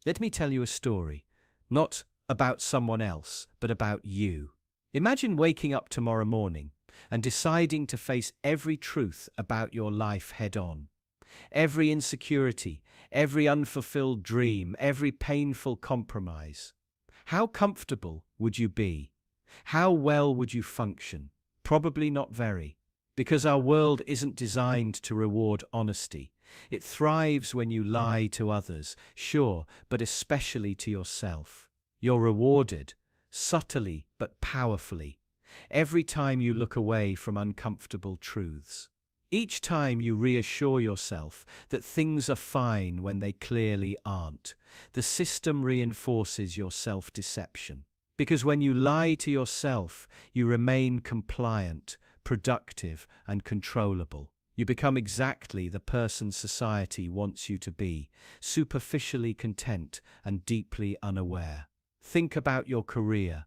Let me tell you a story, not about someone else, but about you. Imagine waking up tomorrow morning and deciding to face every truth about your life head on. Every insecurity, every unfulfilled dream, every painful compromise. How comfortable would you be? How well would you function? Probably not very. Because our world isn't designed to reward honesty. It thrives when you lie to others, sure, but especially to yourself. You're rewarded, subtly but powerfully, every time you look away from uncomfortable truths. Each time you reassure yourself that things are fine when they clearly aren't, the system reinforces your self-deception. Because when you lie to yourself, you remain compliant, productive, and controllable. You become exactly the person society wants you to be, superficially content and deeply unaware. Think about your career.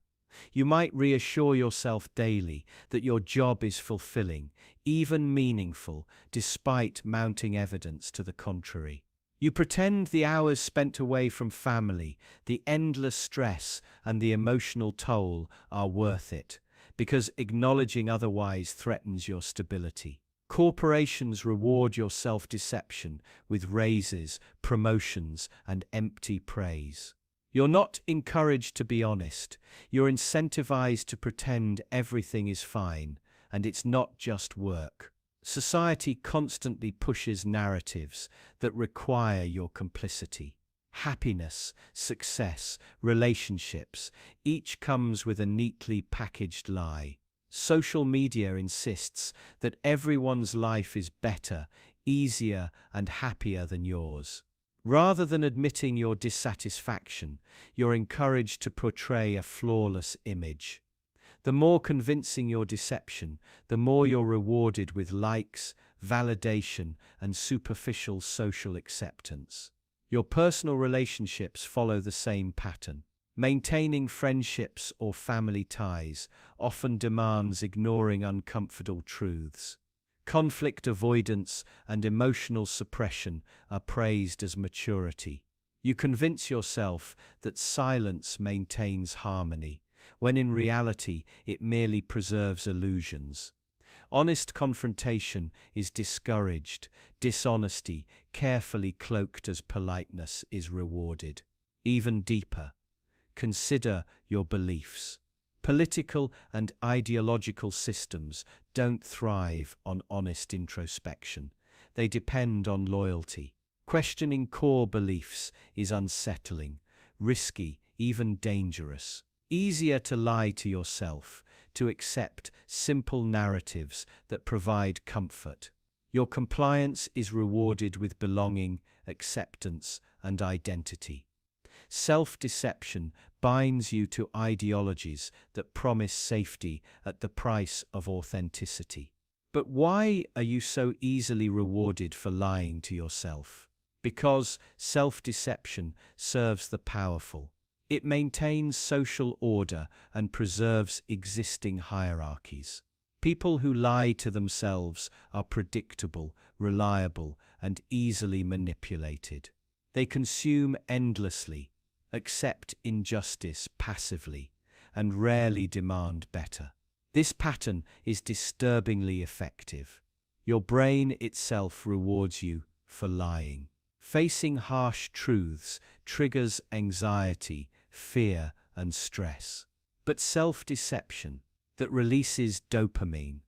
You might reassure yourself daily that your job is fulfilling, even meaningful, despite mounting evidence to the contrary. You pretend the hours spent away from family, the endless stress, and the emotional toll are worth it, because acknowledging otherwise threatens your stability. Corporations reward your self-deception with raises, promotions, and empty praise. You're not encouraged to be honest. You're incentivized to pretend everything is fine, and it's not just work. Society constantly pushes narratives that require your complicity. Happiness, success, relationships, each comes with a neatly packaged lie. Social media insists that everyone's life is better, easier, and happier than yours. Rather than admitting your dissatisfaction, you're encouraged to portray a flawless image. The more convincing your deception, the more you're rewarded with likes, validation, and superficial social acceptance. Your personal relationships follow the same pattern. Maintaining friendships or family ties often demands ignoring uncomfortable truths. Conflict avoidance and emotional suppression are praised as maturity. You convince yourself that silence maintains harmony, when in reality it merely preserves illusions. Honest confrontation is discouraged. Dishonesty, carefully cloaked as politeness, is rewarded. Even deeper, consider your beliefs. Political and ideological systems don't thrive on honest introspection. They depend on loyalty. Questioning core beliefs is unsettling, risky, even dangerous. Easier to lie to yourself, to accept simple narratives that provide comfort. Your compliance is rewarded with belonging, acceptance, and identity. Self-deception binds you to ideologies that promise safety at the price of authenticity. But why are you so easily rewarded for lying to yourself? Because self-deception serves the powerful. It maintains social order and preserves existing hierarchies. People who lie to themselves are predictable, reliable, and easily manipulated. They consume endlessly, accept injustice passively, and rarely demand better. This pattern is disturbingly effective. Your brain itself rewards you for lying. Facing harsh truths triggers anxiety, fear, and stress. But self-deception, that releases dopamine,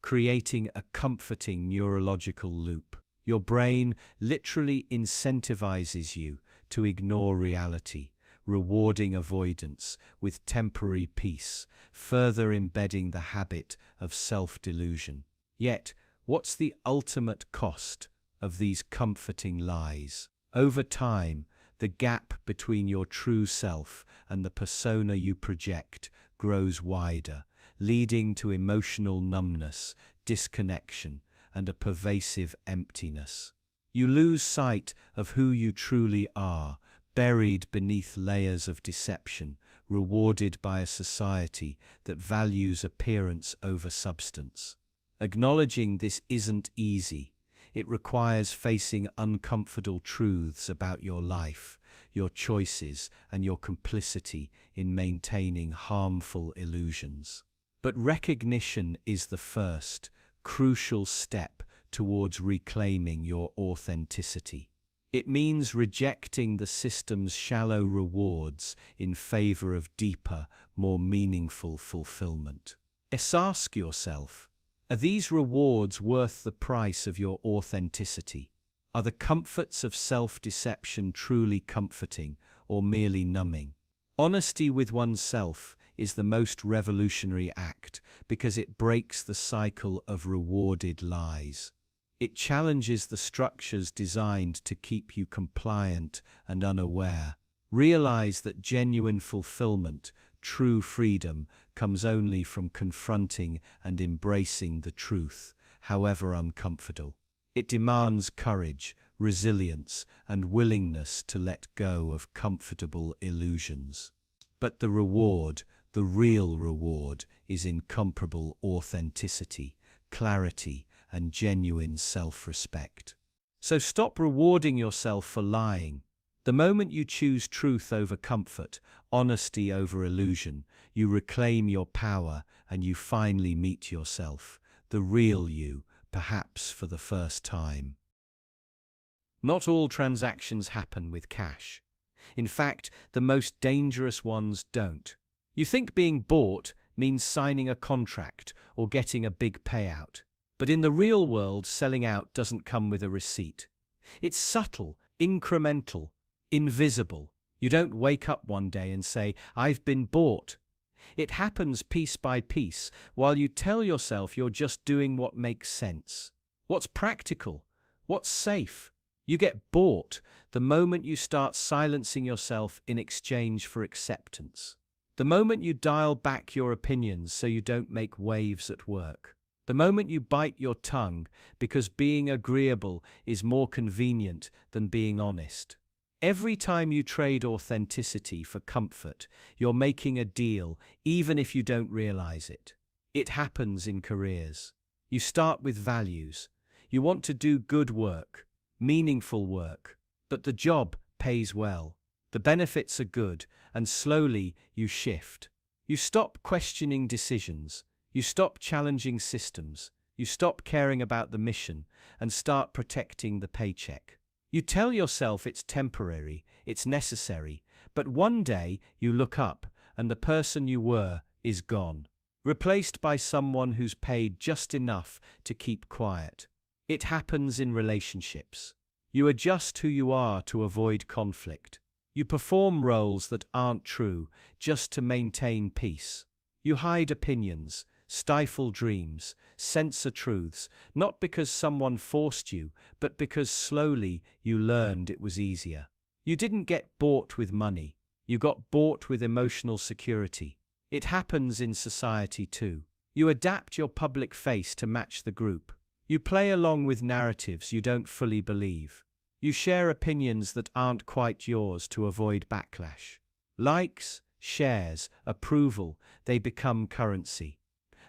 creating a comforting neurological loop. Your brain literally incentivizes you to ignore reality, rewarding avoidance with temporary peace, further embedding the habit of self-delusion. Yet, what's the ultimate cost of these comforting lies? Over time, the gap between your true self and the persona you project grows wider, leading to emotional numbness, disconnection, and a pervasive emptiness. You lose sight of who you truly are, buried beneath layers of deception, rewarded by a society that values appearance over substance. Acknowledging this isn't easy. It requires facing uncomfortable truths about your life, your choices, and your complicity in maintaining harmful illusions. But recognition is the first, crucial step towards reclaiming your authenticity. It means rejecting the system's shallow rewards in favor of deeper, more meaningful fulfillment. Ask yourself, are these rewards worth the price of your authenticity? Are the comforts of self-deception truly comforting or merely numbing? Honesty with oneself is the most revolutionary act because it breaks the cycle of rewarded lies. It challenges the structures designed to keep you compliant and unaware. Realize that genuine fulfillment, true freedom, comes only from confronting and embracing the truth, however uncomfortable. It demands courage, resilience, and willingness to let go of comfortable illusions. But the reward, the real reward, is incomparable authenticity, clarity, and genuine self-respect. So stop rewarding yourself for lying. The moment you choose truth over comfort, honesty over illusion, you reclaim your power and you finally meet yourself, the real you, perhaps for the first time. Not all transactions happen with cash. In fact, the most dangerous ones don't. You think being bought means signing a contract or getting a big payout. But in the real world, selling out doesn't come with a receipt. It's subtle, incremental, invisible. You don't wake up one day and say, "I've been bought." It happens piece by piece while you tell yourself you're just doing what makes sense. What's practical? What's safe? You get bought the moment you start silencing yourself in exchange for acceptance. The moment you dial back your opinions so you don't make waves at work. The moment you bite your tongue because being agreeable is more convenient than being honest. Every time you trade authenticity for comfort, you're making a deal, even if you don't realize it. It happens in careers. You start with values. You want to do good work, meaningful work, but the job pays well. The benefits are good, and slowly you shift. You stop questioning decisions. You stop challenging systems, you stop caring about the mission, and start protecting the paycheck. You tell yourself it's temporary, it's necessary, but one day you look up and the person you were is gone, replaced by someone who's paid just enough to keep quiet. It happens in relationships. You adjust who you are to avoid conflict. You perform roles that aren't true just to maintain peace. You hide opinions, stifle dreams, censor truths, not because someone forced you, but because slowly you learned it was easier. You didn't get bought with money, you got bought with emotional security. It happens in society too. You adapt your public face to match the group. You play along with narratives you don't fully believe. You share opinions that aren't quite yours to avoid backlash. Likes, shares, approval, they become currency.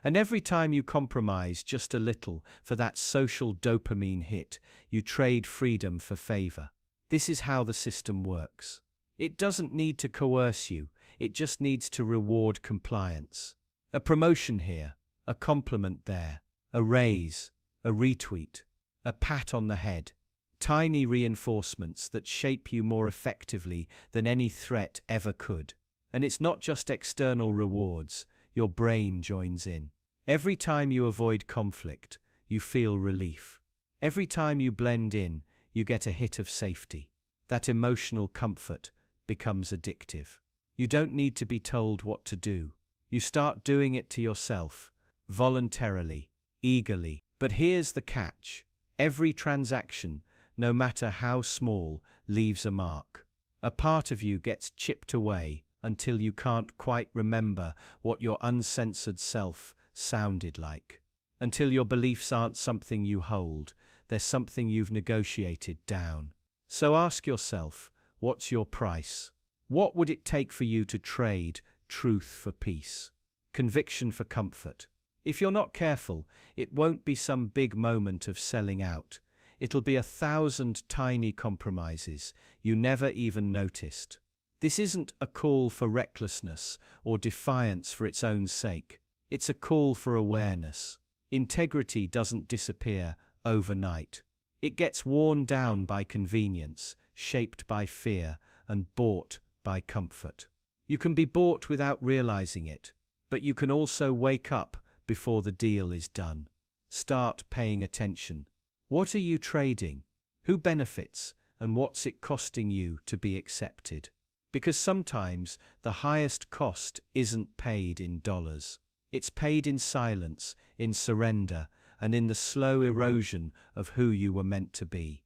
And every time you compromise just a little for that social dopamine hit, you trade freedom for favor. This is how the system works. It doesn't need to coerce you, it just needs to reward compliance. A promotion here, a compliment there, a raise, a retweet, a pat on the head. Tiny reinforcements that shape you more effectively than any threat ever could. And it's not just external rewards, your brain joins in. Every time you avoid conflict, you feel relief. Every time you blend in, you get a hit of safety. That emotional comfort becomes addictive. You don't need to be told what to do. You start doing it to yourself, voluntarily, eagerly. But here's the catch. Every transaction, no matter how small, leaves a mark. A part of you gets chipped away until you can't quite remember what your uncensored self sounded like. Until your beliefs aren't something you hold, they're something you've negotiated down. So ask yourself, what's your price? What would it take for you to trade truth for peace, conviction for comfort? If you're not careful, it won't be some big moment of selling out. it'll be 1,000 tiny compromises you never even noticed. This isn't a call for recklessness or defiance for its own sake. It's a call for awareness. Integrity doesn't disappear overnight. It gets worn down by convenience, shaped by fear, and bought by comfort. You can be bought without realizing it, but you can also wake up before the deal is done. Start paying attention. What are you trading? Who benefits? And what's it costing you to be accepted? Because sometimes the highest cost isn't paid in dollars. It's paid in silence, in surrender, and in the slow erosion of who you were meant to be.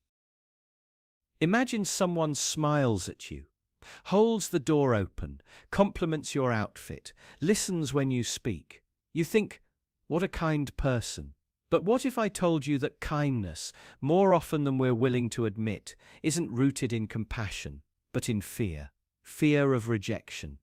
Imagine someone smiles at you, holds the door open, compliments your outfit, listens when you speak. You think, what a kind person. But what if I told you that kindness, more often than we're willing to admit, isn't rooted in compassion, but in fear? Fear of rejection,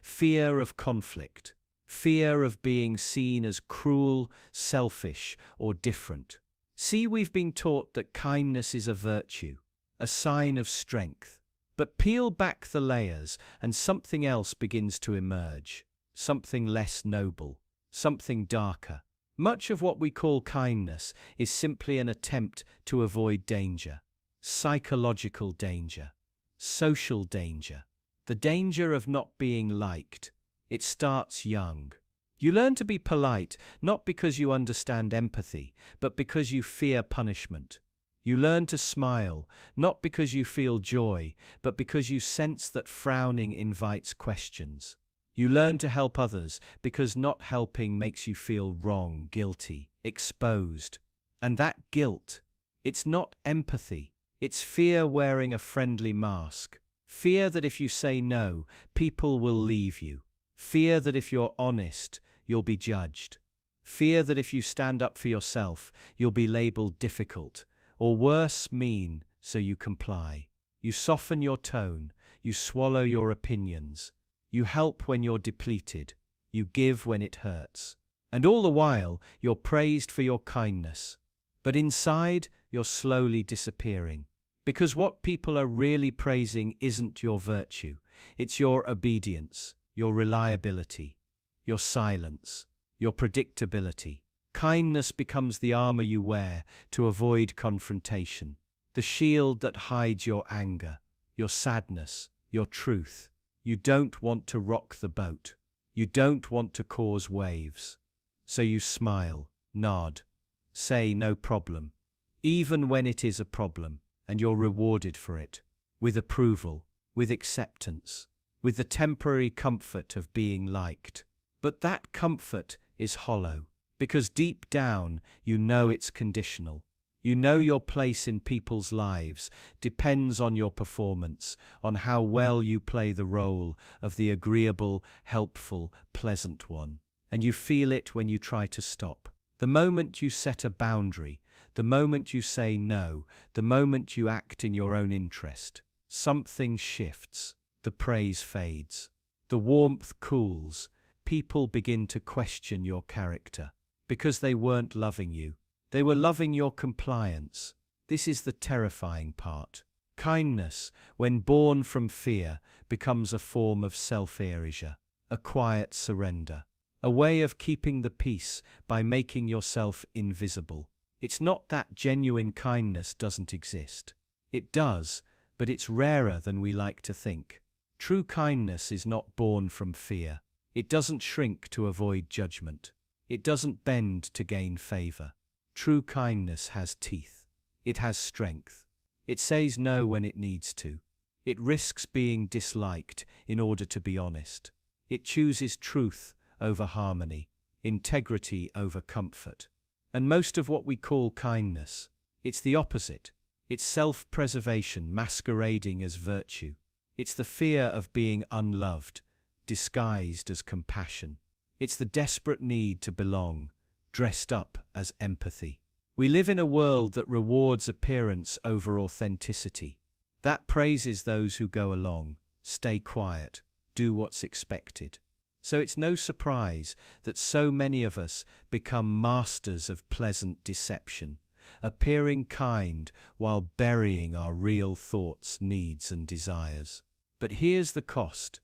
fear of conflict, fear of being seen as cruel, selfish, or different. See, we've been taught that kindness is a virtue, a sign of strength. But peel back the layers and something else begins to emerge, something less noble, something darker. Much of what we call kindness is simply an attempt to avoid danger, psychological danger, social danger, the danger of not being liked. It starts young. You learn to be polite not because you understand empathy, but because you fear punishment. You learn to smile not because you feel joy, but because you sense that frowning invites questions. You learn to help others because not helping makes you feel wrong, guilty, exposed. And that guilt, it's not empathy. It's fear wearing a friendly mask. Fear that if you say no, people will leave you. Fear that if you're honest, you'll be judged. Fear that if you stand up for yourself, you'll be labeled difficult, or worse, mean, so you comply. You soften your tone. You swallow your opinions. You help when you're depleted. You give when it hurts. And all the while, you're praised for your kindness. But inside, you're slowly disappearing. Because what people are really praising isn't your virtue. It's your obedience, your reliability, your silence, your predictability. Kindness becomes the armor you wear to avoid confrontation, the shield that hides your anger, your sadness, your truth. You don't want to rock the boat. You don't want to cause waves. So you smile, nod, say no problem, even when it is a problem, and you're rewarded for it, with approval, with acceptance, with the temporary comfort of being liked. But that comfort is hollow, because deep down you know it's conditional. You know your place in people's lives depends on your performance, on how well you play the role of the agreeable, helpful, pleasant one. And you feel it when you try to stop. The moment you set a boundary, the moment you say no, the moment you act in your own interest, something shifts. The praise fades. The warmth cools. People begin to question your character. Because they weren't loving you. They were loving your compliance. This is the terrifying part. Kindness, when born from fear, becomes a form of self-erasure, a quiet surrender, a way of keeping the peace by making yourself invisible. It's not that genuine kindness doesn't exist. It does, but it's rarer than we like to think. True kindness is not born from fear. It doesn't shrink to avoid judgment. It doesn't bend to gain favor. True kindness has teeth. It has strength. It says no when it needs to. It risks being disliked in order to be honest. It chooses truth over harmony, integrity over comfort. And most of what we call kindness, it's the opposite. It's self-preservation masquerading as virtue. It's the fear of being unloved, disguised as compassion. It's the desperate need to belong, dressed up as empathy. We live in a world that rewards appearance over authenticity. That praises those who go along, stay quiet, do what's expected. So it's no surprise that so many of us become masters of pleasant deception, appearing kind while burying our real thoughts, needs, and desires. But here's the cost.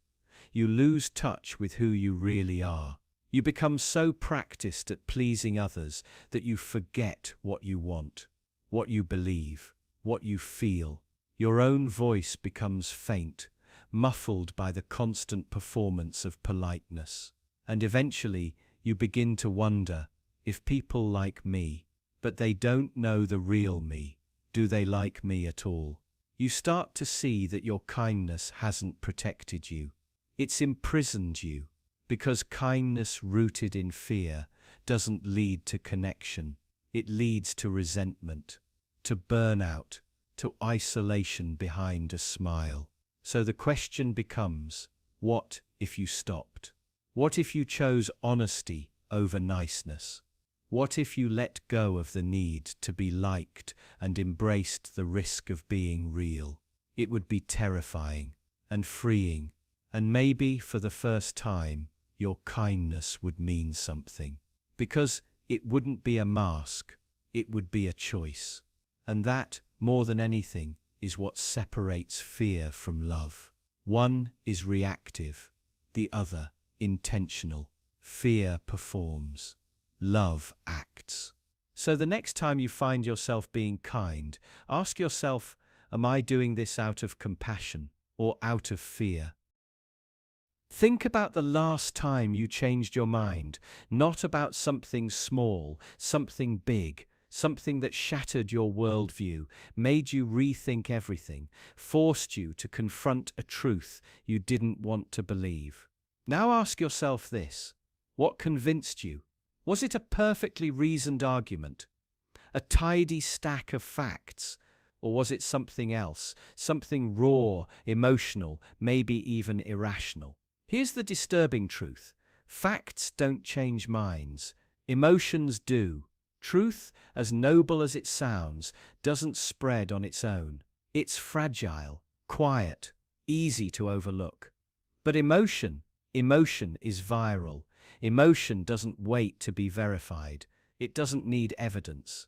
You lose touch with who you really are. You become so practiced at pleasing others that you forget what you want, what you believe, what you feel. Your own voice becomes faint, muffled by the constant performance of politeness. And eventually, you begin to wonder, if people like me, but they don't know the real me, do they like me at all? You start to see that your kindness hasn't protected you. It's imprisoned you, because kindness rooted in fear doesn't lead to connection. It leads to resentment, to burnout, to isolation behind a smile. So the question becomes, what if you stopped? What if you chose honesty over niceness? What if you let go of the need to be liked and embraced the risk of being real? It would be terrifying and freeing, and maybe for the first time, your kindness would mean something. Because it wouldn't be a mask, it would be a choice. And that, more than anything, is what separates fear from love. One is reactive, the other intentional. Fear performs, love acts. So the next time you find yourself being kind, ask yourself, am I doing this out of compassion or out of fear? Think about the last time you changed your mind, not about something small, something big, something that shattered your worldview, made you rethink everything, forced you to confront a truth you didn't want to believe. Now ask yourself this: what convinced you? Was it a perfectly reasoned argument, a tidy stack of facts, or was it something else, something raw, emotional, maybe even irrational? Here's the disturbing truth: facts don't change minds, emotions do. Truth, as noble as it sounds, doesn't spread on its own. It's fragile, quiet, easy to overlook. But emotion is viral. Emotion doesn't wait to be verified. It doesn't need evidence.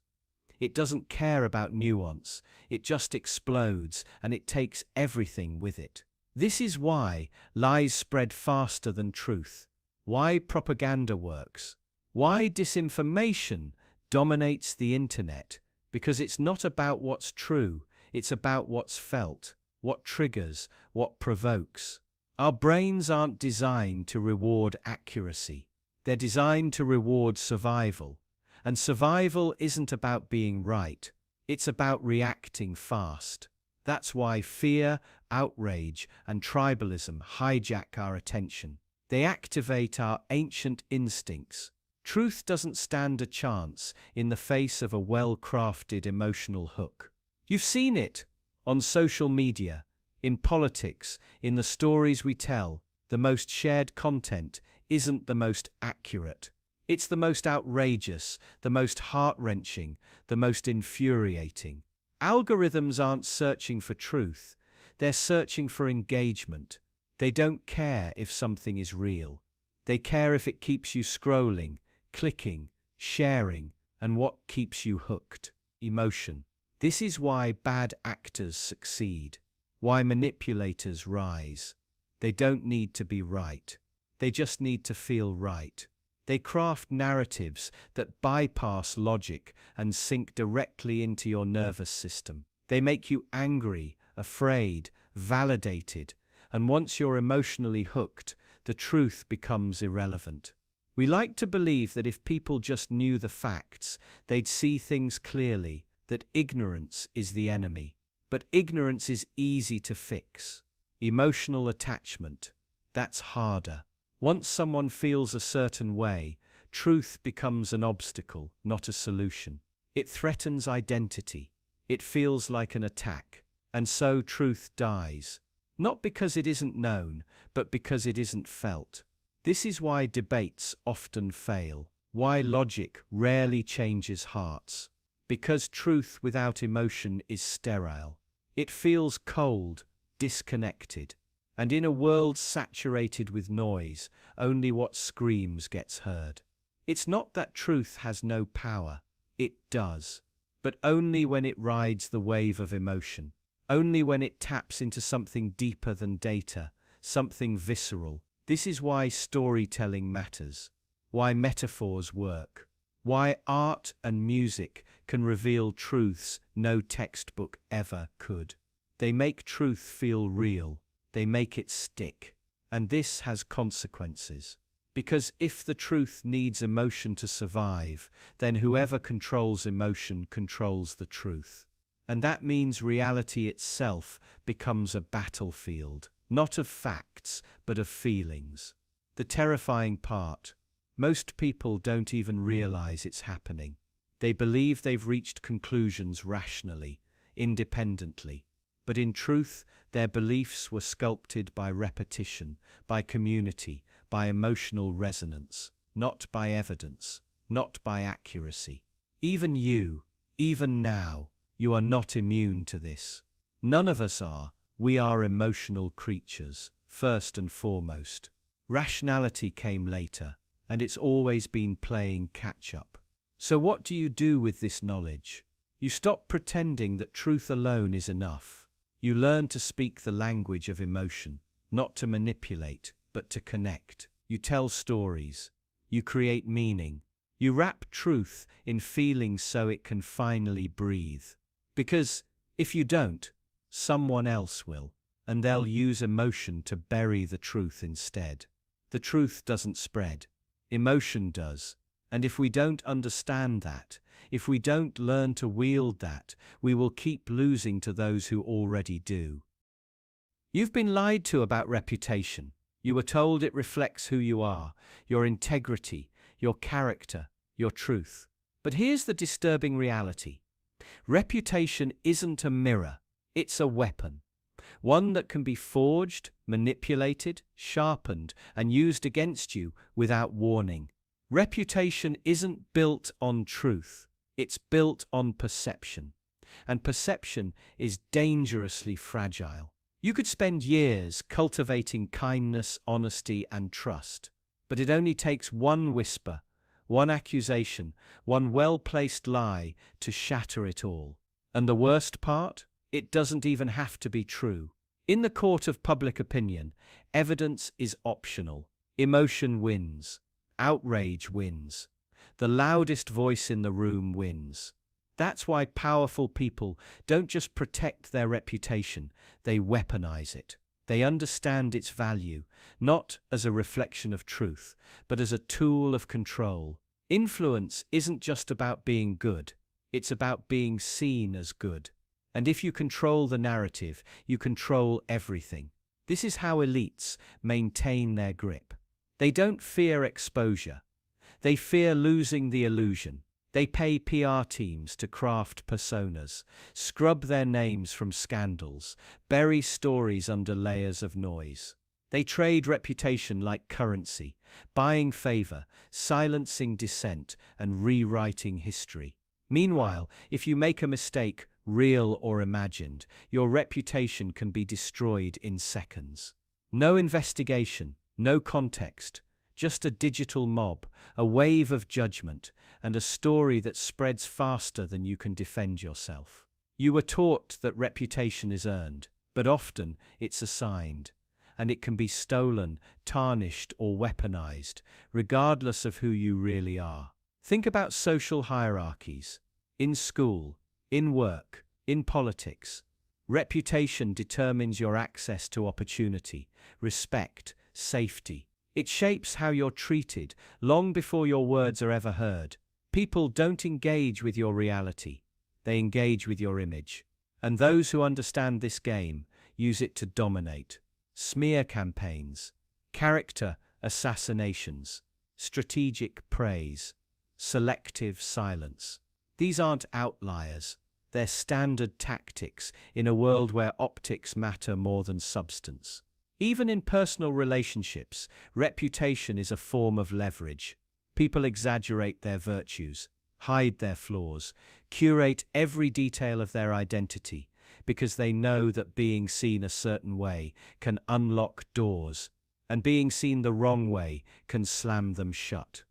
It doesn't care about nuance. It just explodes, and it takes everything with it. This is why lies spread faster than truth, why propaganda works, why disinformation dominates the internet, because it's not about what's true, it's about what's felt, what triggers, what provokes. Our brains aren't designed to reward accuracy. They're designed to reward survival. And survival isn't about being right. It's about reacting fast. That's why fear, outrage, and tribalism hijack our attention. They activate our ancient instincts. Truth doesn't stand a chance in the face of a well-crafted emotional hook. You've seen it on social media, in politics, in the stories we tell. The most shared content isn't the most accurate. It's the most outrageous, the most heart-wrenching, the most infuriating. Algorithms aren't searching for truth. They're searching for engagement. They don't care if something is real. They care if it keeps you scrolling, clicking, sharing, and what keeps you hooked: emotion. This is why bad actors succeed, why manipulators rise. They don't need to be right. They just need to feel right. They craft narratives that bypass logic and sink directly into your nervous system. They make you angry, afraid, validated, and once you're emotionally hooked, the truth becomes irrelevant. We like to believe that if people just knew the facts, they'd see things clearly, that ignorance is the enemy. But ignorance is easy to fix. Emotional attachment, that's harder. Once someone feels a certain way, truth becomes an obstacle, not a solution. It threatens identity. It feels like an attack. And so truth dies. Not because it isn't known, but because it isn't felt. This is why debates often fail, why logic rarely changes hearts. Because truth without emotion is sterile. It feels cold, disconnected. And in a world saturated with noise, only what screams gets heard. It's not that truth has no power. It does. but only when it rides the wave of emotion, only when it taps into something deeper than data, something visceral. This is why storytelling matters, why metaphors work, why art and music can reveal truths no textbook ever could. They make truth feel real, they make it stick. And this has consequences. Because if the truth needs emotion to survive, then whoever controls emotion controls the truth. And that means reality itself becomes a battlefield, not of facts, but of feelings. The terrifying part: most people don't even realize it's happening. They believe they've reached conclusions rationally, independently. But in truth, their beliefs were sculpted by repetition, by community, by emotional resonance, not by evidence, not by accuracy. Even you, even now, you are not immune to this. None of us are. We are emotional creatures, first and foremost. Rationality came later, and it's always been playing catch-up. So what do you do with this knowledge? You stop pretending that truth alone is enough. You learn to speak the language of emotion, not to manipulate, but to connect. You tell stories. You create meaning. You wrap truth in feelings so it can finally breathe. Because if you don't, someone else will, and they'll use emotion to bury the truth instead. The truth doesn't spread. Emotion does. And if we don't understand that, if we don't learn to wield that, we will keep losing to those who already do. You've been lied to about reputation. You were told it reflects who you are, your integrity, your character, your truth. But here's the disturbing reality. Reputation isn't a mirror, it's a weapon. One that can be forged, manipulated, sharpened, and used against you without warning. Reputation isn't built on truth, it's built on perception. And perception is dangerously fragile. You could spend years cultivating kindness, honesty, and trust, but it only takes one whisper, one accusation, one well-placed lie to shatter it all. And the worst part? It doesn't even have to be true. In the court of public opinion, evidence is optional. Emotion wins. Outrage wins. The loudest voice in the room wins. That's why powerful people don't just protect their reputation, they weaponize it. They understand its value, not as a reflection of truth, but as a tool of control. Influence isn't just about being good, it's about being seen as good. And if you control the narrative, you control everything. This is how elites maintain their grip. They don't fear exposure. They fear losing the illusion. They pay PR teams to craft personas, scrub their names from scandals, bury stories under layers of noise. They trade reputation like currency, buying favor, silencing dissent, and rewriting history. Meanwhile, if you make a mistake, real or imagined, your reputation can be destroyed in seconds. No investigation, no context, just a digital mob, a wave of judgment, and a story that spreads faster than you can defend yourself. You were taught that reputation is earned, but often it's assigned, and it can be stolen, tarnished, or weaponized, regardless of who you really are. Think about social hierarchies. In school, in work, in politics. Reputation determines your access to opportunity, respect, safety. It shapes how you're treated long before your words are ever heard. People don't engage with your reality. They engage with your image. And those who understand this game use it to dominate. Smear campaigns, character assassinations, strategic praise, selective silence. These aren't outliers. They're standard tactics in a world where optics matter more than substance. Even in personal relationships, reputation is a form of leverage. People exaggerate their virtues, hide their flaws, curate every detail of their identity, because they know that being seen a certain way can unlock doors, and being seen the wrong way can slam them shut.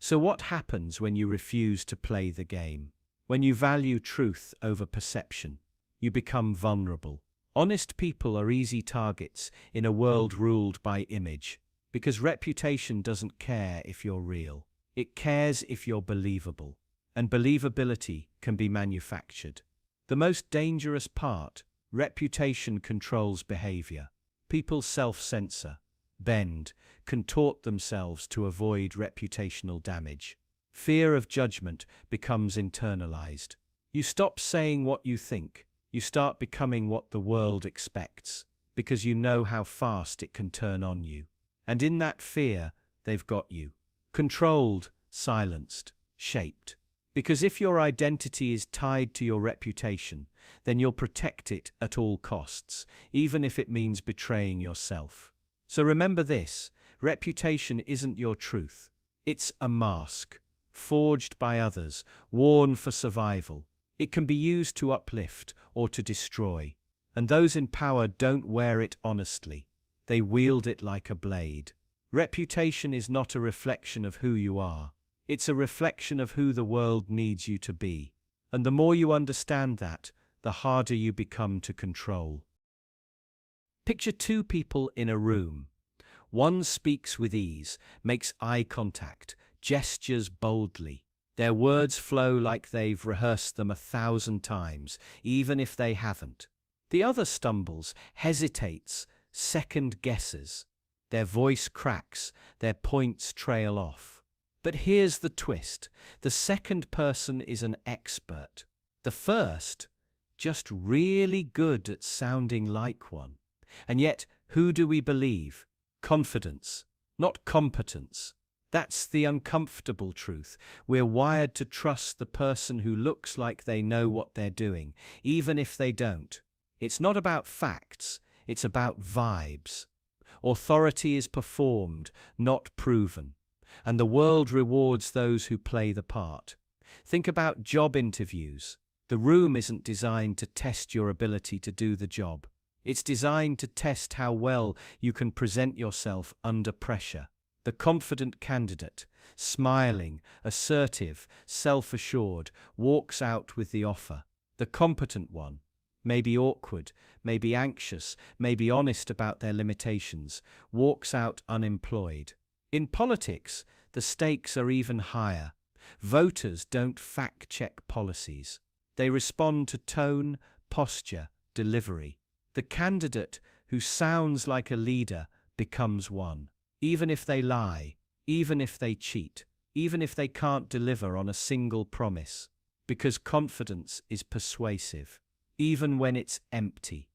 So what happens when you refuse to play the game? When you value truth over perception, you become vulnerable. Honest people are easy targets in a world ruled by image, because reputation doesn't care if you're real. It cares if you're believable, and believability can be manufactured. The most dangerous part: reputation controls behavior. People self-censor, bend, contort themselves to avoid reputational damage. Fear of judgment becomes internalized. You stop saying what you think. You start becoming what the world expects, because you know how fast it can turn on you. And in that fear, they've got you. Controlled, silenced, shaped. Because if your identity is tied to your reputation, then you'll protect it at all costs, even if it means betraying yourself. So remember this: reputation isn't your truth. It's a mask, forged by others, worn for survival. It can be used to uplift or to destroy. And those in power don't wear it honestly. They wield it like a blade. Reputation is not a reflection of who you are. It's a reflection of who the world needs you to be. And the more you understand that, the harder you become to control. Picture two people in a room. One speaks with ease, makes eye contact, gestures boldly. Their words flow like they've rehearsed them 1,000 times, even if they haven't. The other stumbles, hesitates, second guesses. Their voice cracks, their points trail off. But here's the twist: the second person is an expert. The first, just really good at sounding like one. And yet, who do we believe? Confidence, not competence. That's the uncomfortable truth. We're wired to trust the person who looks like they know what they're doing, even if they don't. It's not about facts, it's about vibes. Authority is performed, not proven. And the world rewards those who play the part. Think about job interviews. The room isn't designed to test your ability to do the job. It's designed to test how well you can present yourself under pressure. The confident candidate, smiling, assertive, self-assured, walks out with the offer. The competent one, maybe awkward, maybe anxious, maybe honest about their limitations, walks out unemployed. In politics, the stakes are even higher. Voters don't fact-check policies. They respond to tone, posture, delivery. The candidate who sounds like a leader becomes one. Even if they lie, even if they cheat, even if they can't deliver on a single promise. Because confidence is persuasive, even when it's empty.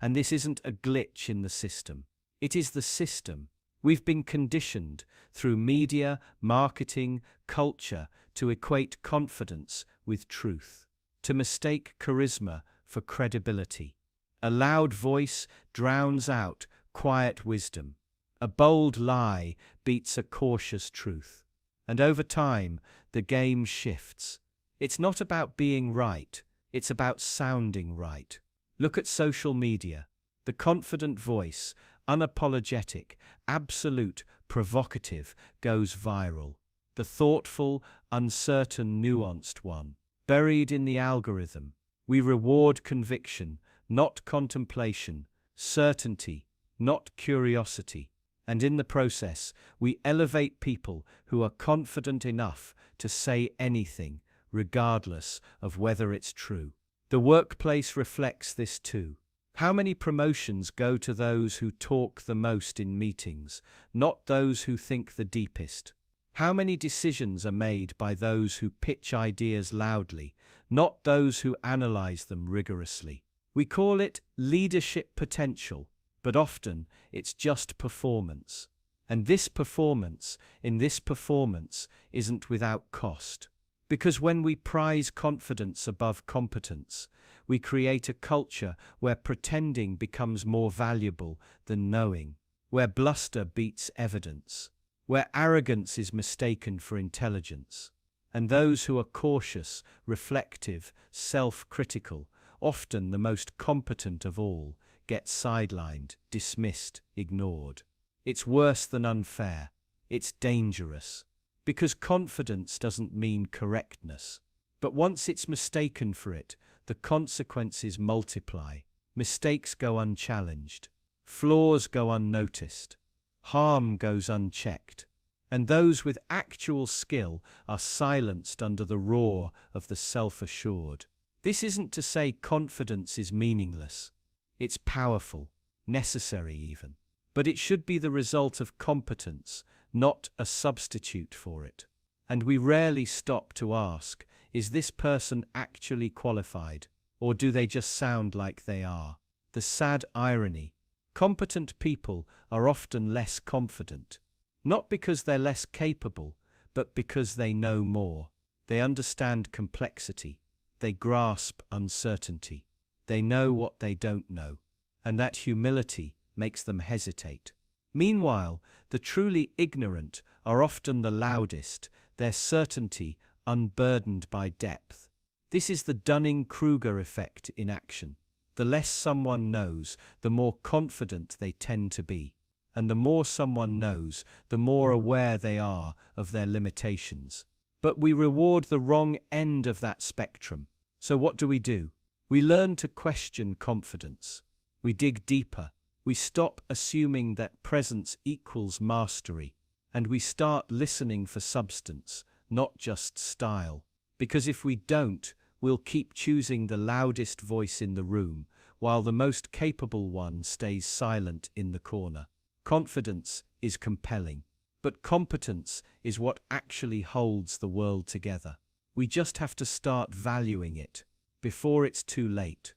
And this isn't a glitch in the system. It is the system. We've been conditioned through media, marketing, culture to equate confidence with truth, to mistake charisma for credibility. A loud voice drowns out quiet wisdom. A bold lie beats a cautious truth. And over time, the game shifts. It's not about being right, it's about sounding right. Look at social media. The confident voice, unapologetic, absolute, provocative, goes viral. The thoughtful, uncertain, nuanced one, buried in the algorithm. We reward conviction, not contemplation, certainty, not curiosity. And in the process, we elevate people who are confident enough to say anything, regardless of whether it's true. The workplace reflects this too. How many promotions go to those who talk the most in meetings, not those who think the deepest? How many decisions are made by those who pitch ideas loudly, not those who analyze them rigorously? We call it leadership potential, but often it's just performance. And this performance isn't without cost. Because when we prize confidence above competence, we create a culture where pretending becomes more valuable than knowing, where bluster beats evidence, where arrogance is mistaken for intelligence. And those who are cautious, reflective, self-critical, often the most competent of all, get sidelined, dismissed, ignored. It's worse than unfair. It's dangerous. Because confidence doesn't mean correctness. But once it's mistaken for it, the consequences multiply. Mistakes go unchallenged. Flaws go unnoticed. Harm goes unchecked. And those with actual skill are silenced under the roar of the self-assured. This isn't to say confidence is meaningless. It's powerful, necessary even. But it should be the result of competence, not a substitute for it. And we rarely stop to ask, is this person actually qualified, or do they just sound like they are? The sad irony: competent people are often less confident, not because they're less capable, but because they know more. They understand complexity. They grasp uncertainty. They know what they don't know. And that humility makes them hesitate. Meanwhile, the truly ignorant are often the loudest, their certainty unburdened by depth. This is the Dunning-Kruger effect in action. The less someone knows, the more confident they tend to be. And the more someone knows, the more aware they are of their limitations. But we reward the wrong end of that spectrum. So what do? We learn to question confidence. We dig deeper. We stop assuming that presence equals mastery. And we start listening for substance, not just style. Because if we don't, we'll keep choosing the loudest voice in the room, while the most capable one stays silent in the corner. Confidence is compelling, but competence is what actually holds the world together. We just have to start valuing it before it's too late.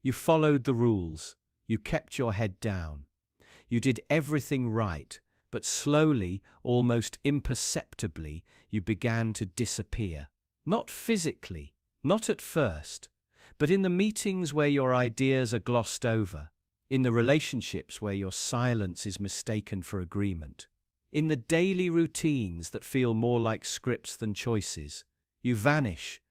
You followed the rules. You kept your head down. You did everything right, but slowly, almost imperceptibly, you began to disappear. Not physically, not at first, but in the meetings where your ideas are glossed over, in the relationships where your silence is mistaken for agreement, in the daily routines that feel more like scripts than choices. You vanish,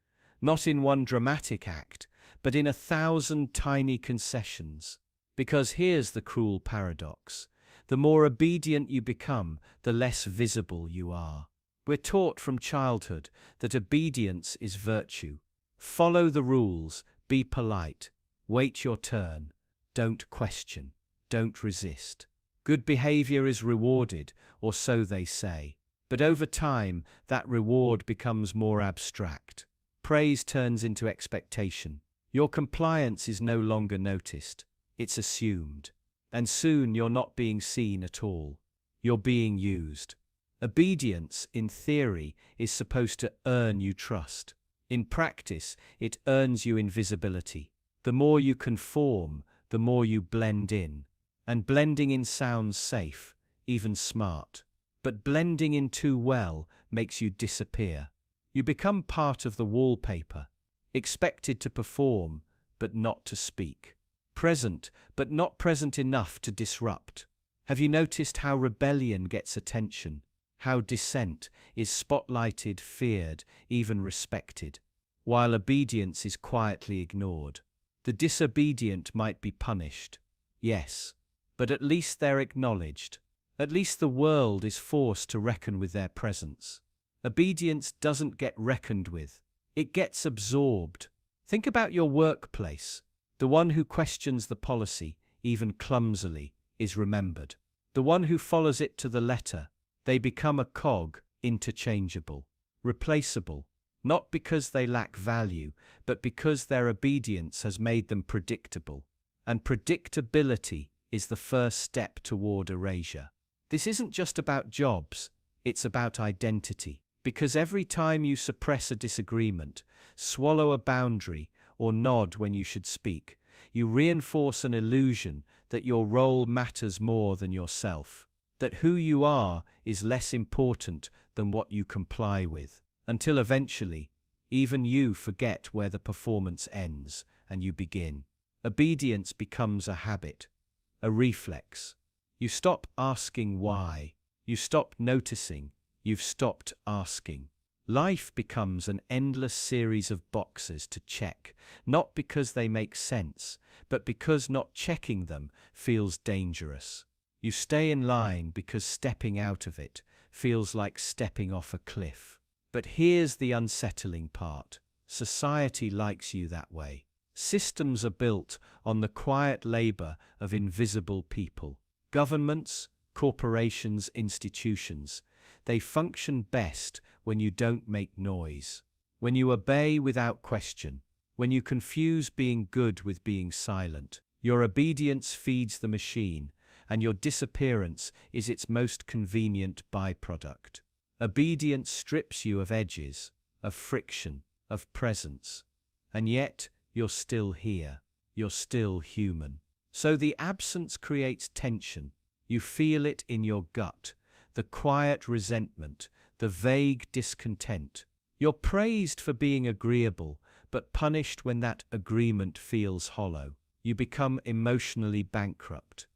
not in one dramatic act, but in 1,000 tiny concessions. Because here's the cruel paradox: the more obedient you become, the less visible you are. We're taught from childhood that obedience is virtue. Follow the rules, be polite, wait your turn, don't question, don't resist. Good behavior is rewarded, or so they say. But over time, that reward becomes more abstract. Praise turns into expectation. Your compliance is no longer noticed. It's assumed. And soon you're not being seen at all. You're being used. Obedience, in theory, is supposed to earn you trust. In practice, it earns you invisibility. The more you conform, the more you blend in. And blending in sounds safe, even smart. But blending in too well makes you disappear. You become part of the wallpaper, expected to perform, but not to speak. Present, but not present enough to disrupt. Have you noticed how rebellion gets attention? How dissent is spotlighted, feared, even respected, while obedience is quietly ignored? The disobedient might be punished, yes, but at least they're acknowledged. At least the world is forced to reckon with their presence. Obedience doesn't get reckoned with. It gets absorbed. Think about your workplace. The one who questions the policy, even clumsily, is remembered. The one who follows it to the letter, they become a cog, interchangeable, replaceable, not because they lack value, but because their obedience has made them predictable. And predictability is the first step toward erasure. This isn't just about jobs, it's about identity. Because every time you suppress a disagreement, swallow a boundary, or nod when you should speak, you reinforce an illusion that your role matters more than yourself, that who you are is less important than what you comply with, until eventually, even you forget where the performance ends and you begin. Obedience becomes a habit, a reflex. You stop asking why. You stop noticing. You've stopped asking. Life becomes an endless series of boxes to check, not because they make sense, but because not checking them feels dangerous. You stay in line because stepping out of it feels like stepping off a cliff. But here's the unsettling part. Society likes you that way. Systems are built on the quiet labor of invisible people. Governments, corporations, institutions, they function best when you don't make noise, when you obey without question, when you confuse being good with being silent. Your obedience feeds the machine, and your disappearance is its most convenient byproduct. Obedience strips you of edges, of friction, of presence, and yet you're still here. You're still human. So the absence creates tension. You feel it in your gut, the quiet resentment, the vague discontent. You're praised for being agreeable, but punished when that agreement feels hollow. You become emotionally bankrupt,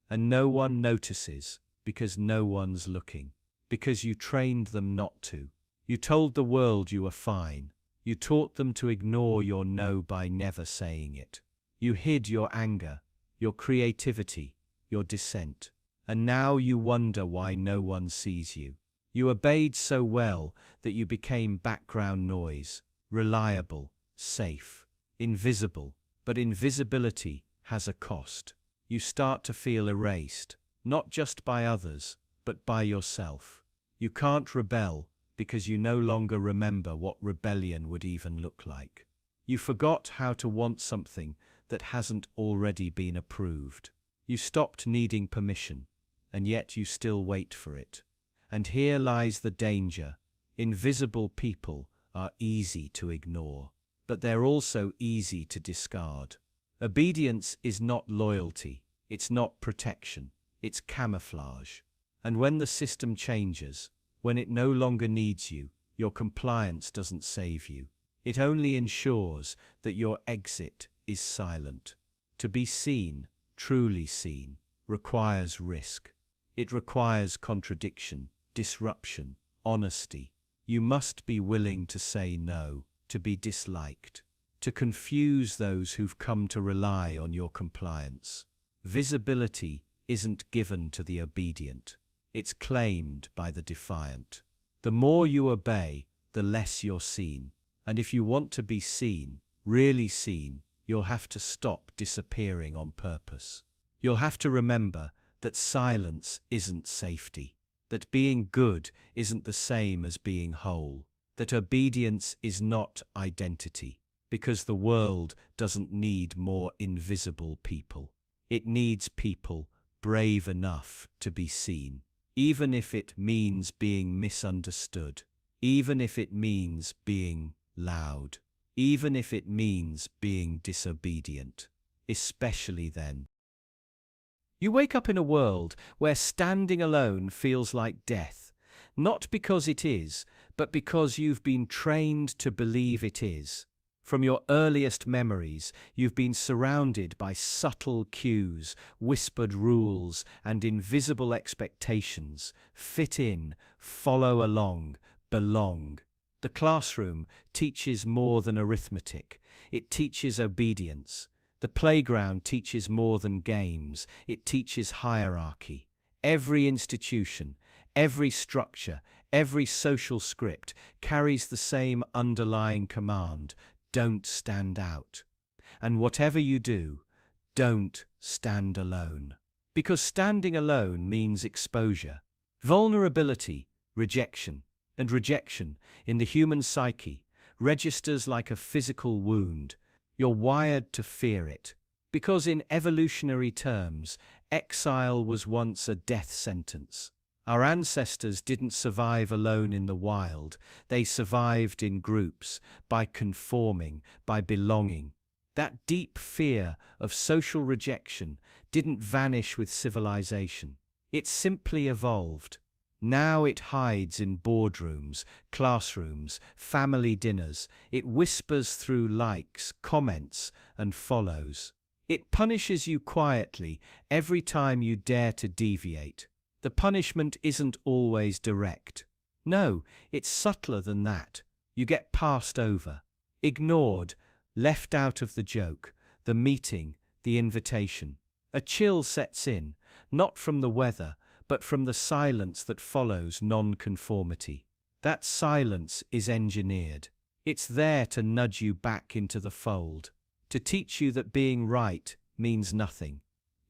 and no one notices because no one's looking, because you trained them not to. You told the world you were fine. You taught them to ignore your no by never saying it. You hid your anger, your creativity, your dissent. And now you wonder why no one sees you. You obeyed so well that you became background noise, reliable, safe, invisible. But invisibility has a cost. You start to feel erased, not just by others, but by yourself. You can't rebel because you no longer remember what rebellion would even look like. You forgot how to want something that hasn't already been approved. You stopped needing permission, and yet you still wait for it. And here lies the danger. Invisible people are easy to ignore, but they're also easy to discard. Obedience is not loyalty, it's not protection, it's camouflage. And when the system changes, when it no longer needs you, your compliance doesn't save you. It only ensures that your exit is silent. To be seen, truly seen, requires risk. It requires contradiction, disruption, honesty. You must be willing to say no, to be disliked, to confuse those who've come to rely on your compliance. Visibility isn't given to the obedient. It's claimed by the defiant. The more you obey, the less you're seen. And if you want to be seen, really seen, you'll have to stop disappearing on purpose. You'll have to remember that silence isn't safety, that being good isn't the same as being whole, that obedience is not identity, because the world doesn't need more invisible people. It needs people brave enough to be seen, even if it means being misunderstood, even if it means being loud, even if it means being disobedient, especially then. You wake up in a world where standing alone feels like death, not because it is, but because you've been trained to believe it is. From your earliest memories, you've been surrounded by subtle cues, whispered rules, and invisible expectations. Fit in, follow along, belong. The classroom teaches more than arithmetic. It teaches obedience. The playground teaches more than games. It teaches hierarchy. Every institution, every structure, every social script carries the same underlying command: don't stand out. And whatever you do, don't stand alone. Because standing alone means exposure, vulnerability, rejection. And rejection, in the human psyche, registers like a physical wound. You're wired to fear it. Because in evolutionary terms, exile was once a death sentence. Our ancestors didn't survive alone in the wild. They survived in groups, by conforming, by belonging. That deep fear of social rejection didn't vanish with civilization. It simply evolved. Now it hides in boardrooms, classrooms, family dinners. It whispers through likes, comments, and follows. It punishes you quietly every time you dare to deviate. The punishment isn't always direct. No, it's subtler than that. You get passed over, ignored, left out of the joke, the meeting, the invitation. A chill sets in, not from the weather, but from the silence that follows non-conformity. That silence is engineered. It's there to nudge you back into the fold, to teach you that being right means nothing.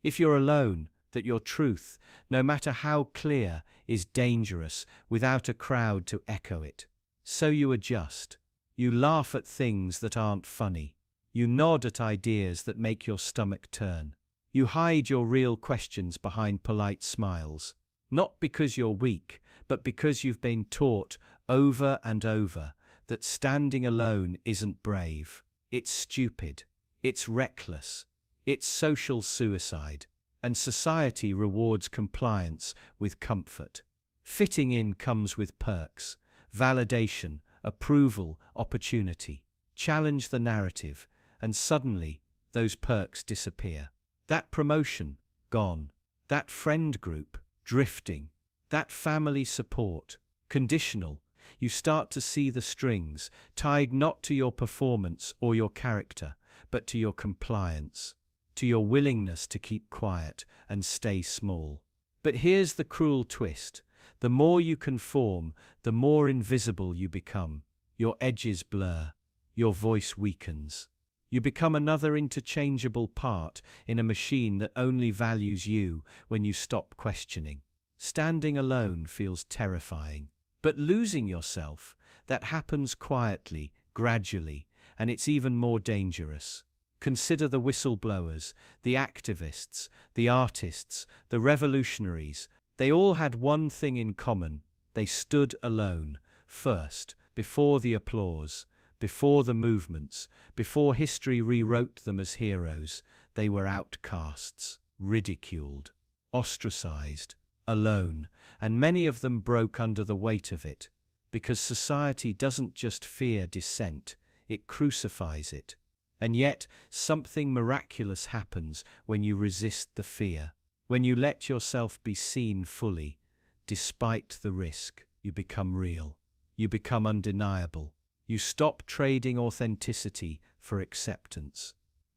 If you're alone, that your truth, no matter how clear, is dangerous without a crowd to echo it. So you adjust. You laugh at things that aren't funny. You nod at ideas that make your stomach turn. You hide your real questions behind polite smiles, not because you're weak, but because you've been taught over and over that standing alone isn't brave. It's stupid. It's reckless. It's social suicide. And society rewards compliance with comfort. Fitting in comes with perks, validation, approval, opportunity. Challenge the narrative, and suddenly those perks disappear. That promotion, gone. That friend group, drifting. That family support, conditional. You start to see the strings, tied not to your performance or your character, but to your compliance, to your willingness to keep quiet and stay small. But here's the cruel twist. The more you conform, the more invisible you become. Your edges blur. Your voice weakens. You become another interchangeable part in a machine that only values you when you stop questioning. Standing alone feels terrifying. But losing yourself, that happens quietly, gradually, and it's even more dangerous. Consider the whistleblowers, the activists, the artists, the revolutionaries. They all had one thing in common. They stood alone, first, before the applause, before the movements, before history rewrote them as heroes. They were outcasts, ridiculed, ostracized, alone, and many of them broke under the weight of it, because society doesn't just fear dissent, it crucifies it. And yet, something miraculous happens when you resist the fear. When you let yourself be seen fully, despite the risk, you become real. You become undeniable. You stop trading authenticity for acceptance.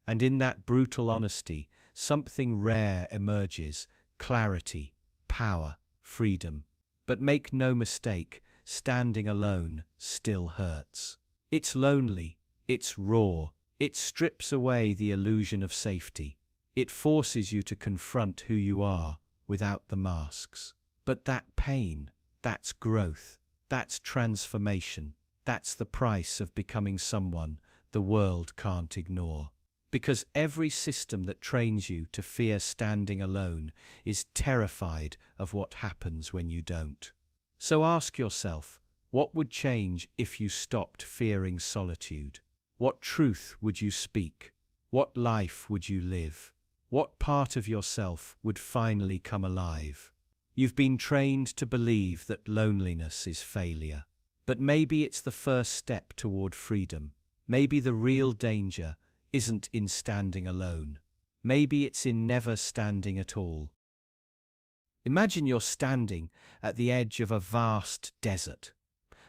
And in that brutal honesty, something rare emerges: clarity, power, freedom. But make no mistake, standing alone still hurts. It's lonely, it's raw, it strips away the illusion of safety. It forces you to confront who you are without the masks. But that pain, that's growth, that's transformation, that's the price of becoming someone the world can't ignore. Because every system that trains you to fear standing alone is terrified of what happens when you don't. So ask yourself, what would change if you stopped fearing solitude? What truth would you speak? What life would you live? What part of yourself would finally come alive? You've been trained to believe that loneliness is failure. But maybe it's the first step toward freedom. Maybe the real danger isn't in standing alone. Maybe it's in never standing at all. Imagine you're standing at the edge of a vast desert,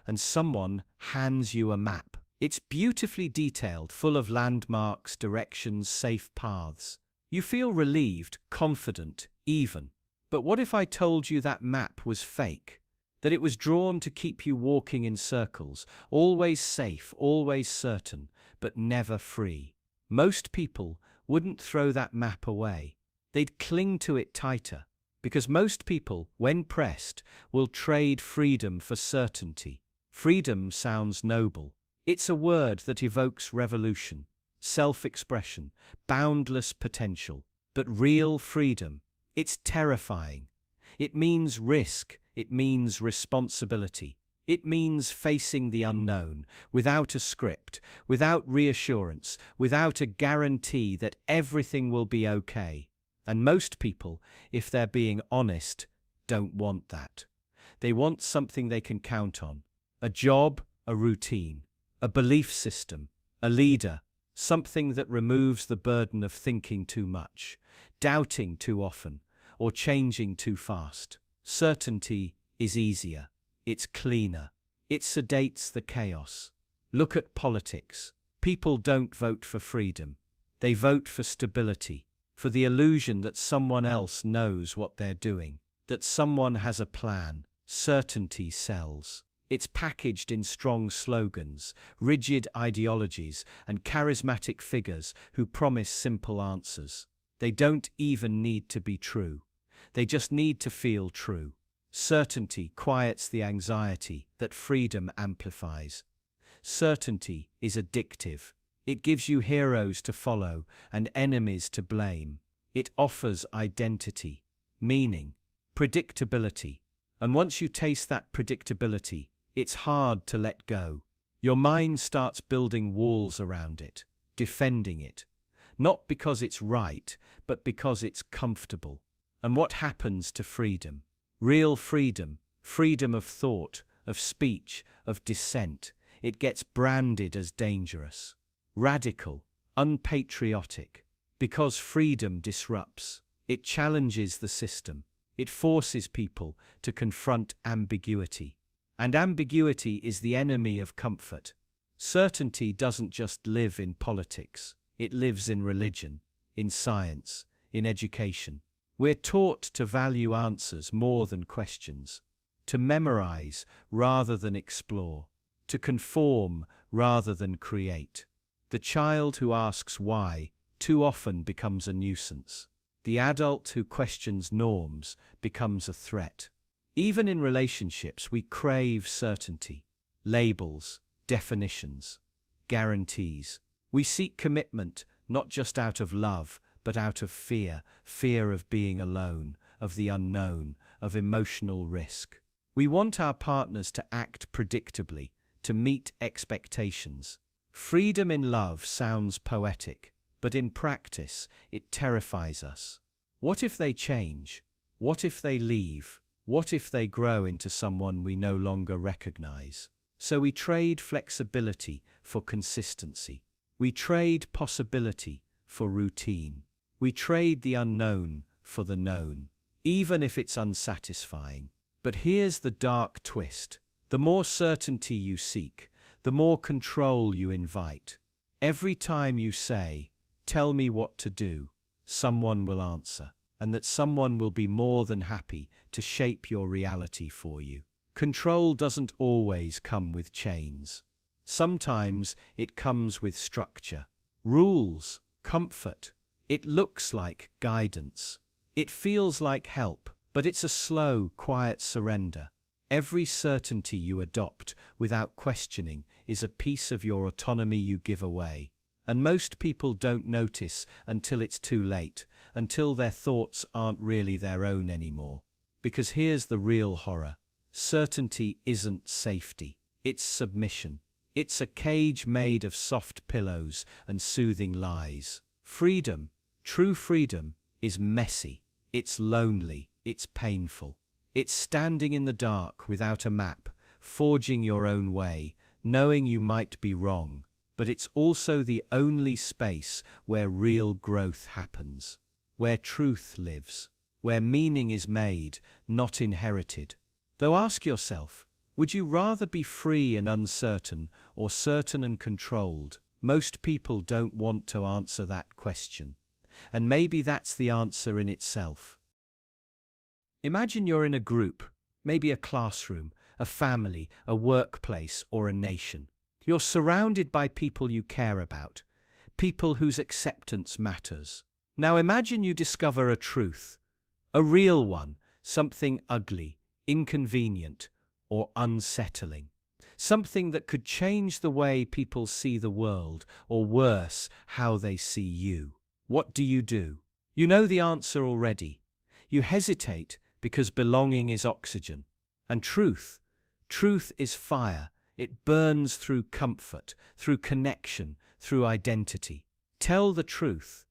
and someone hands you a map. It's beautifully detailed, full of landmarks, directions, safe paths. You feel relieved, confident, even. But what if I told you that map was fake? That it was drawn to keep you walking in circles, always safe, always certain, but never free? Most people wouldn't throw that map away. They'd cling to it tighter, because most people, when pressed, will trade freedom for certainty. Freedom sounds noble. It's a word that evokes revolution, self-expression, boundless potential. But real freedom, it's terrifying. It means risk, it means responsibility. It means facing the unknown, without a script, without reassurance, without a guarantee that everything will be okay. And most people, if they're being honest, don't want that. They want something they can count on. A job, a routine, a belief system, a leader, something that removes the burden of thinking too much, doubting too often, or changing too fast. Certainty is easier. It's cleaner. It sedates the chaos. Look at politics. People don't vote for freedom. They vote for stability, for the illusion that someone else knows what they're doing, that someone has a plan. Certainty sells. It's packaged in strong slogans, rigid ideologies, and charismatic figures who promise simple answers. They don't even need to be true. They just need to feel true. Certainty quiets the anxiety that freedom amplifies. Certainty is addictive. It gives you heroes to follow and enemies to blame. It offers identity, meaning, predictability. And once you taste that predictability, it's hard to let go. Your mind starts building walls around it, defending it. Not because it's right, but because it's comfortable. And what happens to freedom? Real freedom, freedom of thought, of speech, of dissent. It gets branded as dangerous, radical, unpatriotic. Because freedom disrupts. It challenges the system. It forces people to confront ambiguity. And ambiguity is the enemy of comfort. Certainty doesn't just live in politics. It lives in religion, in science, in education. We're taught to value answers more than questions, to memorize rather than explore, to conform rather than create. The child who asks why too often becomes a nuisance. The adult who questions norms becomes a threat. Even in relationships, we crave certainty, labels, definitions, guarantees. We seek commitment not just out of love, but out of fear, fear of being alone, of the unknown, of emotional risk. We want our partners to act predictably, to meet expectations. Freedom in love sounds poetic, but in practice, it terrifies us. What if they change? What if they leave? What if they grow into someone we no longer recognize? So we trade flexibility for consistency. We trade possibility for routine. We trade the unknown for the known, even if it's unsatisfying. But here's the dark twist. The more certainty you seek, the more control you invite. Every time you say, "Tell me what to do," someone will answer, and that someone will be more than happy to shape your reality for you. Control doesn't always come with chains. Sometimes it comes with structure, rules, comfort. It looks like guidance. It feels like help, but it's a slow, quiet surrender. Every certainty you adopt without questioning is a piece of your autonomy you give away. And most people don't notice until it's too late, until their thoughts aren't really their own anymore. Because here's the real horror. Certainty isn't safety. It's submission. It's a cage made of soft pillows and soothing lies. Freedom, true freedom, is messy. It's lonely. It's painful. It's standing in the dark without a map, forging your own way, knowing you might be wrong. But it's also the only space where real growth happens, where truth lives, where meaning is made, not inherited. Though ask yourself, would you rather be free and uncertain or certain and controlled? Most people don't want to answer that question. And maybe that's the answer in itself. Imagine you're in a group, maybe a classroom, a family, a workplace, or a nation. You're surrounded by people you care about, people whose acceptance matters. Now imagine you discover a truth, a real one, something ugly, inconvenient, or unsettling. Something that could change the way people see the world, or worse, how they see you. What do? You know the answer already. You hesitate because belonging is oxygen. And truth is fire. It burns through comfort, through connection, through identity. Tell the truth,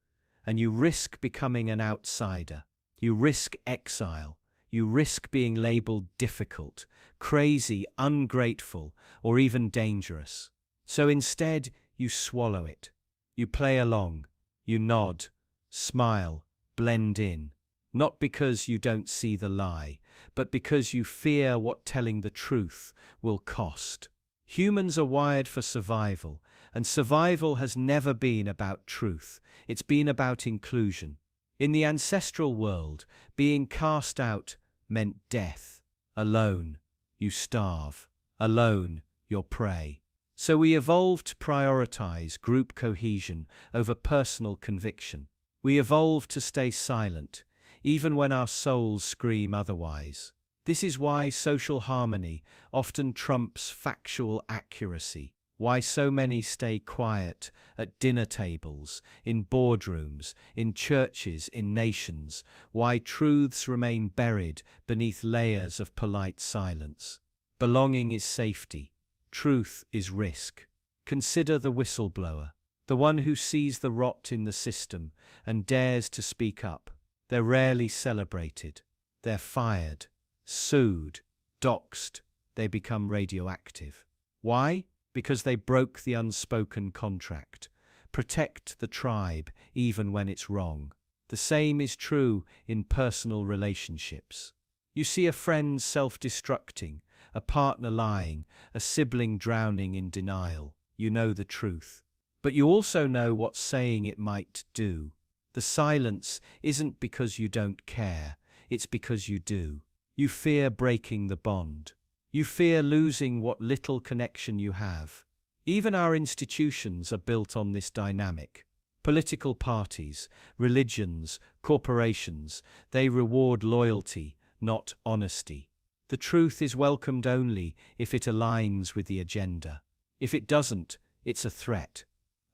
and you risk becoming an outsider. You risk exile. You risk being labeled difficult, crazy, ungrateful, or even dangerous. So instead, you swallow it. You play along. You nod, smile, blend in. Not because you don't see the lie, but because you fear what telling the truth will cost. Humans are wired for survival, and survival has never been about truth. It's been about inclusion. In the ancestral world, being cast out meant death. Alone, you starve. Alone, you're prey. So we evolved to prioritize group cohesion over personal conviction. We evolved to stay silent, even when our souls scream otherwise. This is why social harmony often trumps factual accuracy. Why so many stay quiet at dinner tables, in boardrooms, in churches, in nations. Why truths remain buried beneath layers of polite silence. Belonging is safety. Truth is risk. Consider the whistleblower, the one who sees the rot in the system and dares to speak up. They're rarely celebrated. They're fired, sued, doxed. They become radioactive. Why? Because they broke the unspoken contract. Protect the tribe even when it's wrong. The same is true in personal relationships. You see a friend self-destructing, a partner lying, a sibling drowning in denial. You know the truth. But you also know what saying it might do. The silence isn't because you don't care, it's because you do. You fear breaking the bond. You fear losing what little connection you have. Even our institutions are built on this dynamic. Political parties, religions, corporations, they reward loyalty, not honesty. The truth is welcomed only if it aligns with the agenda. If it doesn't, it's a threat,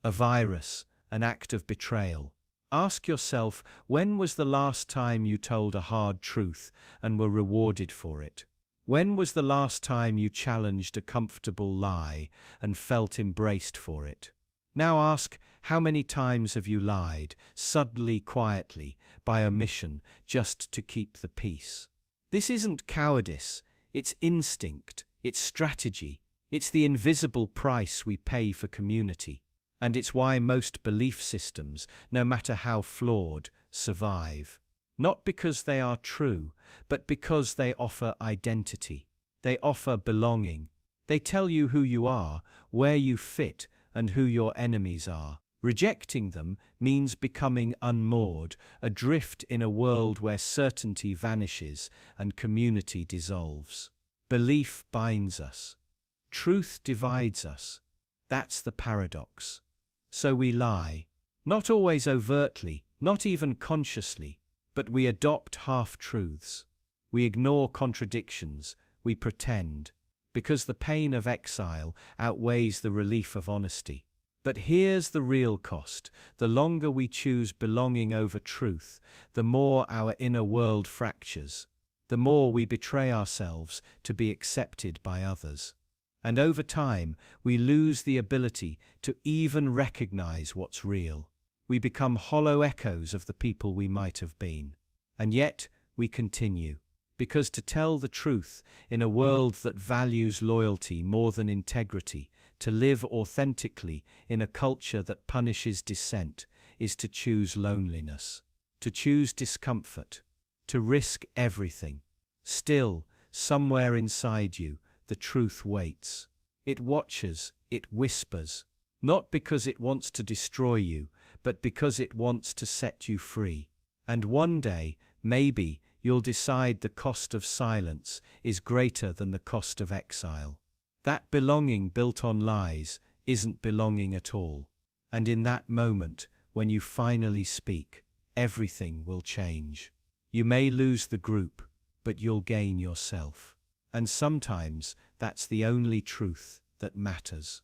a virus, an act of betrayal. Ask yourself, when was the last time you told a hard truth and were rewarded for it? When was the last time you challenged a comfortable lie and felt embraced for it? Now ask, how many times have you lied, subtly, quietly, by omission, just to keep the peace? This isn't cowardice, it's instinct, it's strategy, it's the invisible price we pay for community. And it's why most belief systems, no matter how flawed, survive. Not because they are true, but because they offer identity. They offer belonging. They tell you who you are, where you fit, and who your enemies are. Rejecting them means becoming unmoored, adrift in a world where certainty vanishes and community dissolves. Belief binds us. Truth divides us. That's the paradox. So we lie. Not always overtly, not even consciously. But we adopt half-truths. We ignore contradictions. We pretend. Because the pain of exile outweighs the relief of honesty. But here's the real cost. The longer we choose belonging over truth, the more our inner world fractures. The more we betray ourselves to be accepted by others. And over time, we lose the ability to even recognize what's real. We become hollow echoes of the people we might have been. And yet, we continue. Because to tell the truth, in a world that values loyalty more than integrity, to live authentically in a culture that punishes dissent, is to choose loneliness, to choose discomfort, to risk everything. Still, somewhere inside you, the truth waits. It watches, it whispers, not because it wants to destroy you, but because it wants to set you free. And one day, maybe, you'll decide the cost of silence is greater than the cost of exile. That belonging built on lies isn't belonging at all. And in that moment, when you finally speak, everything will change. You may lose the group, but you'll gain yourself. And sometimes, that's the only truth that matters.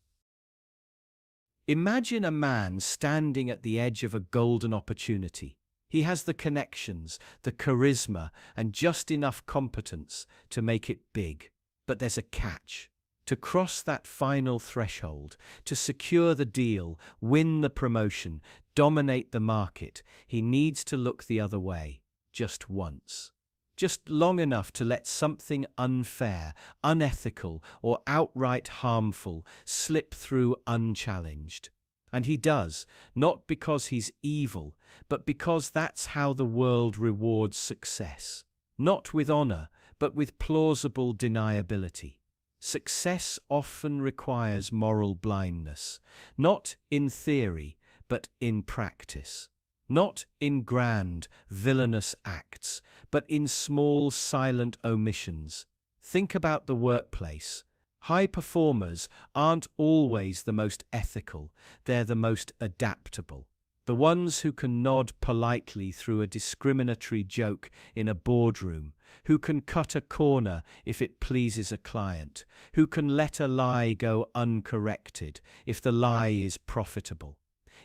Imagine a man standing at the edge of a golden opportunity. He has the connections, the charisma, and just enough competence to make it big. But there's a catch. To cross that final threshold, to secure the deal, win the promotion, dominate the market, he needs to look the other way, just once. Just long enough to let something unfair, unethical, or outright harmful slip through unchallenged. And he does, not because he's evil, but because that's how the world rewards success. Not with honor, but with plausible deniability. Success often requires moral blindness, not in theory, but in practice. Not in grand, villainous acts, but in small, silent omissions. Think about the workplace. High performers aren't always the most ethical, they're the most adaptable. The ones who can nod politely through a discriminatory joke in a boardroom, who can cut a corner if it pleases a client, who can let a lie go uncorrected if the lie is profitable.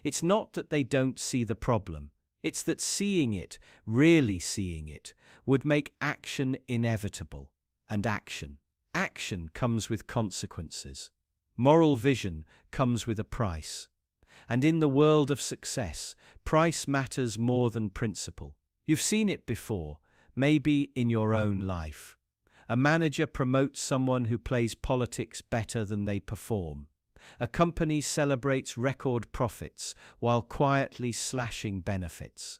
It's not that they don't see the problem, it's that seeing it, really seeing it, would make action inevitable. And action comes with consequences. Moral vision comes with a price. And in the world of success, price matters more than principle. You've seen it before, maybe in your own life. A manager promotes someone who plays politics better than they perform. A company celebrates record profits while quietly slashing benefits.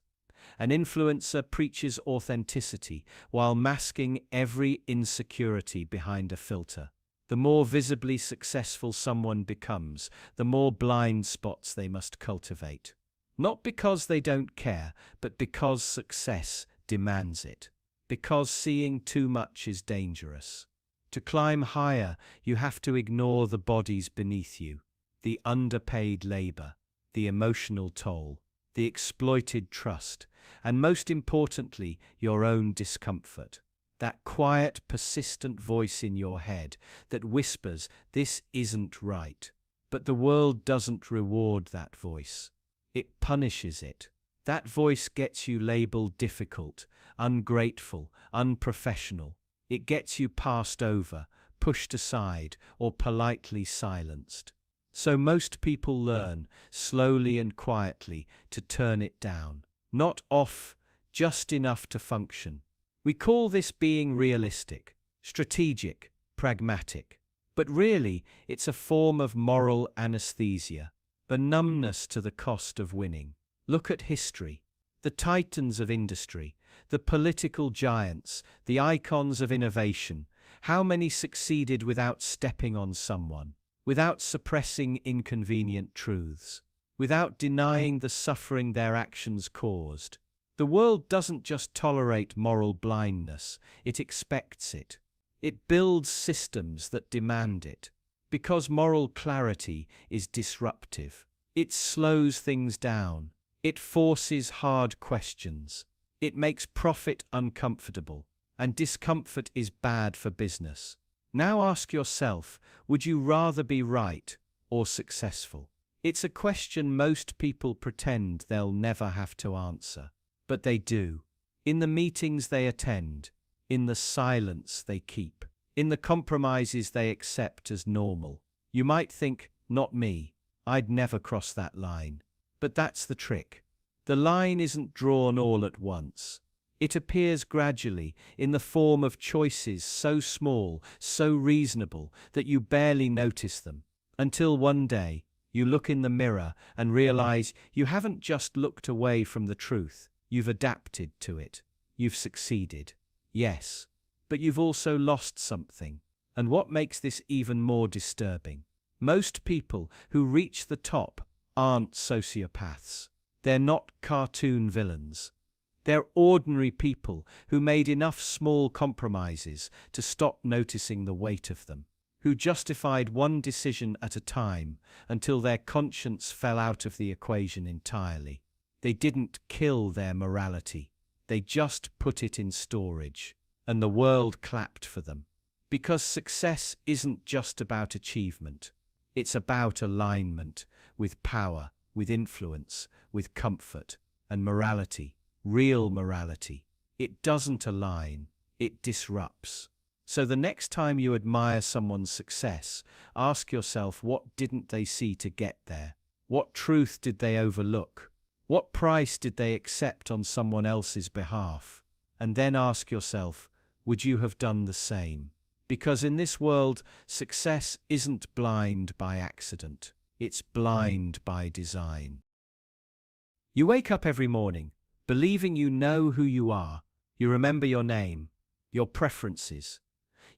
An influencer preaches authenticity while masking every insecurity behind a filter. The more visibly successful someone becomes, the more blind spots they must cultivate. Not because they don't care, but because success demands it. Because seeing too much is dangerous. To climb higher, you have to ignore the bodies beneath you, the underpaid labor, the emotional toll, the exploited trust, and most importantly, your own discomfort. That quiet, persistent voice in your head that whispers, "This isn't right." But the world doesn't reward that voice. It punishes it. That voice gets you labeled difficult, ungrateful, unprofessional. It gets you passed over, pushed aside, or politely silenced. So most people learn, slowly and quietly, to turn it down. Not off, just enough to function. We call this being realistic, strategic, pragmatic. But really, it's a form of moral anesthesia, a numbness to the cost of winning. Look at history. The titans of industry, the political giants, the icons of innovation. How many succeeded without stepping on someone, without suppressing inconvenient truths, without denying the suffering their actions caused? The world doesn't just tolerate moral blindness, it expects it. It builds systems that demand it. Because moral clarity is disruptive. It slows things down. It forces hard questions. It makes profit uncomfortable. And discomfort is bad for business. Now ask yourself, would you rather be right or successful? It's a question most people pretend they'll never have to answer. But they do. In the meetings they attend, in the silence they keep, in the compromises they accept as normal. You might think, not me, I'd never cross that line. But that's the trick. The line isn't drawn all at once. It appears gradually in the form of choices so small, so reasonable, that you barely notice them. Until one day, you look in the mirror and realize you haven't just looked away from the truth. You've adapted to it. You've succeeded. Yes. But you've also lost something. And what makes this even more disturbing? Most people who reach the top aren't sociopaths. They're not cartoon villains. They're ordinary people who made enough small compromises to stop noticing the weight of them, who justified one decision at a time until their conscience fell out of the equation entirely. They didn't kill their morality. They just put it in storage. And the world clapped for them. Because success isn't just about achievement. It's about alignment with power, with influence, with comfort, and morality, real morality. It doesn't align, it disrupts. So the next time you admire someone's success, ask yourself, what didn't they see to get there? What truth did they overlook? What price did they accept on someone else's behalf? And then ask yourself, would you have done the same? Because in this world, success isn't blind by accident. It's blind by design. You wake up every morning, believing you know who you are. You remember your name, your preferences,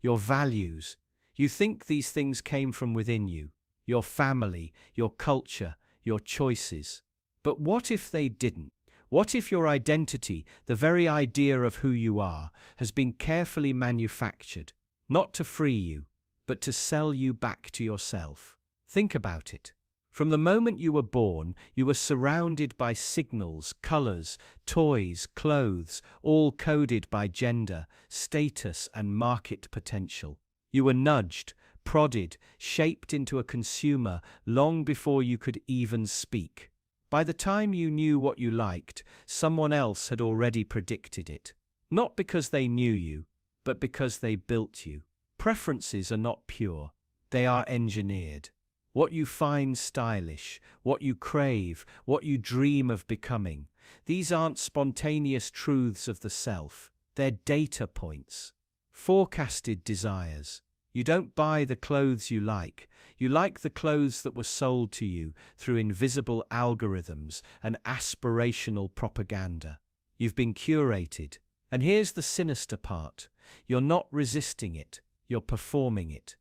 your values. You think these things came from within you, your family, your culture, your choices. But what if they didn't? What if your identity, the very idea of who you are, has been carefully manufactured, not to free you, but to sell you back to yourself. Think about it. From the moment you were born, you were surrounded by signals, colors, toys, clothes, all coded by gender, status, and market potential. You were nudged, prodded, shaped into a consumer long before you could even speak. By the time you knew what you liked, someone else had already predicted it. Not because they knew you, but because they built you. Preferences are not pure, they are engineered. What you find stylish, what you crave, what you dream of becoming, these aren't spontaneous truths of the self, they're data points. Forecasted desires. You don't buy the clothes you like the clothes that were sold to you through invisible algorithms and aspirational propaganda. You've been curated. And here's the sinister part. You're not resisting it, you're performing it.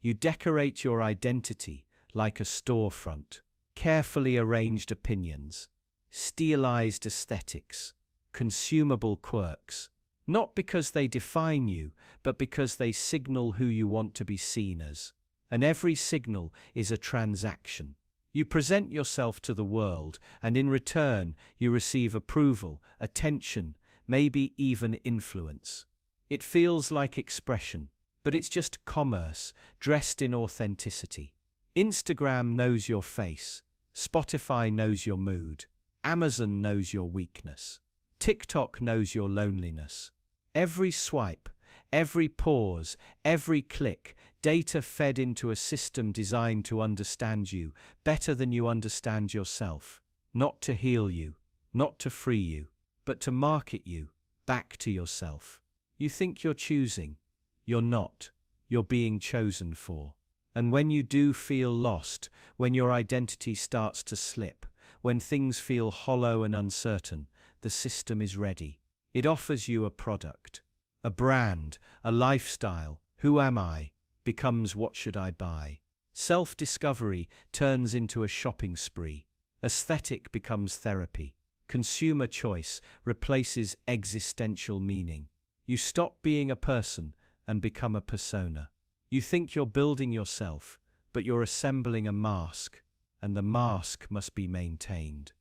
You decorate your identity like a storefront. Carefully arranged opinions, stylized aesthetics, consumable quirks. Not because they define you, but because they signal who you want to be seen as. And every signal is a transaction. You present yourself to the world, and in return, you receive approval, attention, maybe even influence. It feels like expression, but it's just commerce dressed in authenticity. Instagram knows your face, Spotify knows your mood, Amazon knows your weakness, TikTok knows your loneliness. Every swipe, every pause, every click, data fed into a system designed to understand you better than you understand yourself, not to heal you, not to free you, but to market you back to yourself. You think you're choosing. You're not. You're being chosen for. And when you do feel lost, when your identity starts to slip, when things feel hollow and uncertain, the system is ready. It offers you a product, a brand, a lifestyle. Who am I? Becomes what should I buy? Self-discovery turns into a shopping spree. Aesthetic becomes therapy. Consumer choice replaces existential meaning. You stop being a person and become a persona. You think you're building yourself, but you're assembling a mask, and the mask must be maintained.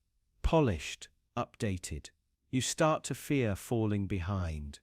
Polished, updated. You start to fear falling behind.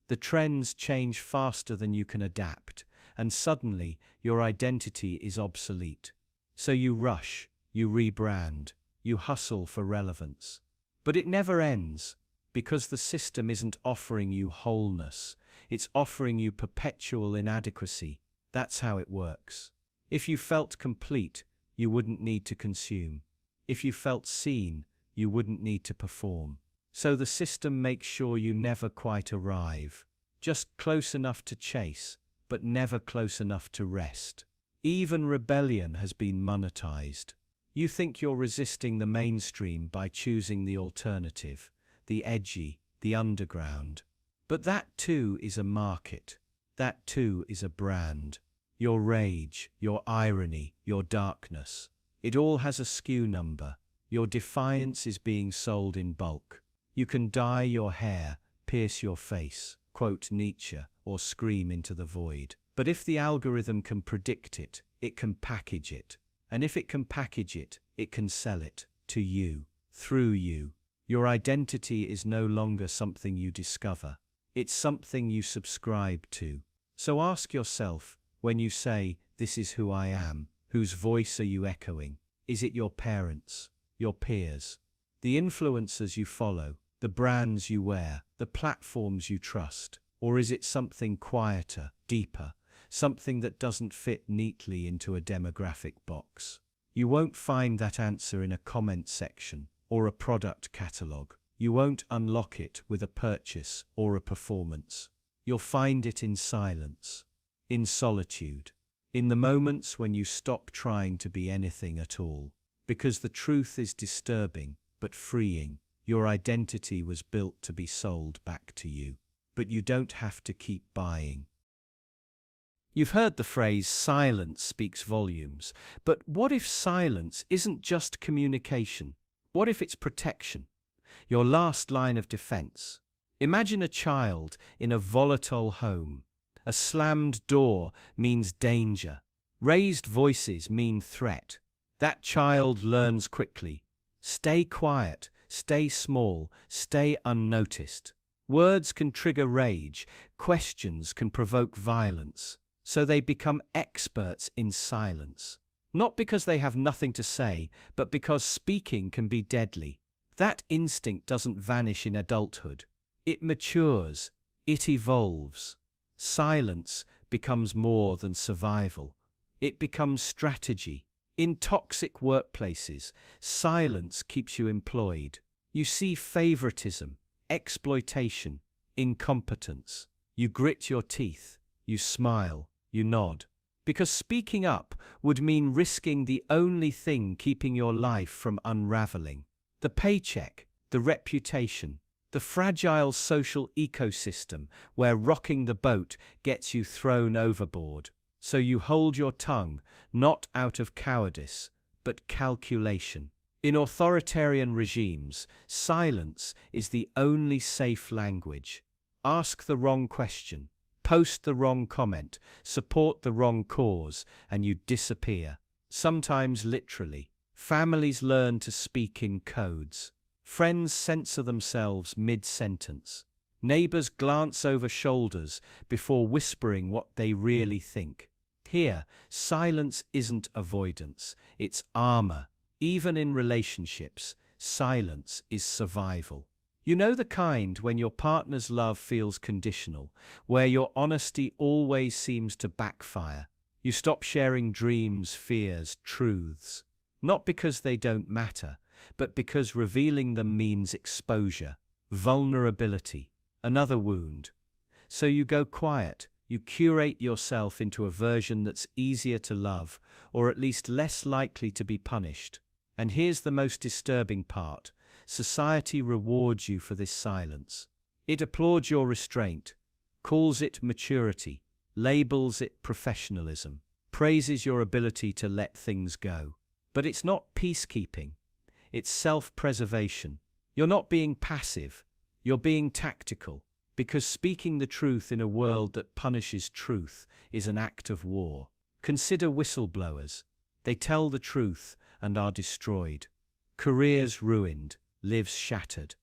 The trends change faster than you can adapt, and suddenly your identity is obsolete. So you rush, you rebrand, you hustle for relevance. But it never ends, because the system isn't offering you wholeness, it's offering you perpetual inadequacy. That's how it works. If you felt complete, you wouldn't need to consume. If you felt seen, you wouldn't need to perform. So the system makes sure you never quite arrive, just close enough to chase, but never close enough to rest. Even rebellion has been monetized. You think you're resisting the mainstream by choosing the alternative, the edgy, the underground. But that too is a market. That too is a brand. Your rage, your irony, your darkness. It all has a SKU number. Your defiance is being sold in bulk. You can dye your hair, pierce your face, quote Nietzsche, or scream into the void. But if the algorithm can predict it, it can package it. And if it can package it, it can sell it to you, through you. Your identity is no longer something you discover. It's something you subscribe to. So ask yourself, when you say, "This is who I am," whose voice are you echoing? Is it your parents, your peers, the influencers you follow, the brands you wear, the platforms you trust? Or is it something quieter, deeper, something that doesn't fit neatly into a demographic box? You won't find that answer in a comment section or a product catalog. You won't unlock it with a purchase or a performance. You'll find it in silence, in solitude, in the moments when you stop trying to be anything at all. Because the truth is disturbing, but freeing. Your identity was built to be sold back to you. But you don't have to keep buying. You've heard the phrase, silence speaks volumes. But what if silence isn't just communication? What if it's protection? Your last line of defense. Imagine a child in a volatile home. A slammed door means danger. Raised voices mean threat. That child learns quickly. Stay quiet, stay small, stay unnoticed. Words can trigger rage, questions can provoke violence, so they become experts in silence. Not because they have nothing to say, but because speaking can be deadly. That instinct doesn't vanish in adulthood. It matures, it evolves. Silence becomes more than survival. It becomes strategy. In toxic workplaces, silence keeps you employed. You see favoritism, exploitation, incompetence. You grit your teeth, you smile, you nod. Because speaking up would mean risking the only thing keeping your life from unraveling. The paycheck, the reputation, the fragile social ecosystem where rocking the boat gets you thrown overboard. So you hold your tongue, not out of cowardice, but calculation. In authoritarian regimes, silence is the only safe language. Ask the wrong question, post the wrong comment, support the wrong cause, and you disappear. Sometimes literally. Families learn to speak in codes. Friends censor themselves mid-sentence. Neighbors glance over shoulders before whispering what they really think. Here, silence isn't avoidance, it's armor. Even in relationships, silence is survival. You know the kind when your partner's love feels conditional, where your honesty always seems to backfire. You stop sharing dreams, fears, truths. Not because they don't matter, but because revealing them means exposure, vulnerability, another wound. So you go quiet. You curate yourself into a version that's easier to love, or at least less likely to be punished. And here's the most disturbing part. Society rewards you for this silence. It applauds your restraint, calls it maturity, labels it professionalism, praises your ability to let things go. But it's not peacekeeping. It's self-preservation. You're not being passive. You're being tactical. Because speaking the truth in a world that punishes truth is an act of war. Consider whistleblowers. They tell the truth and are destroyed. Careers ruined, lives shattered.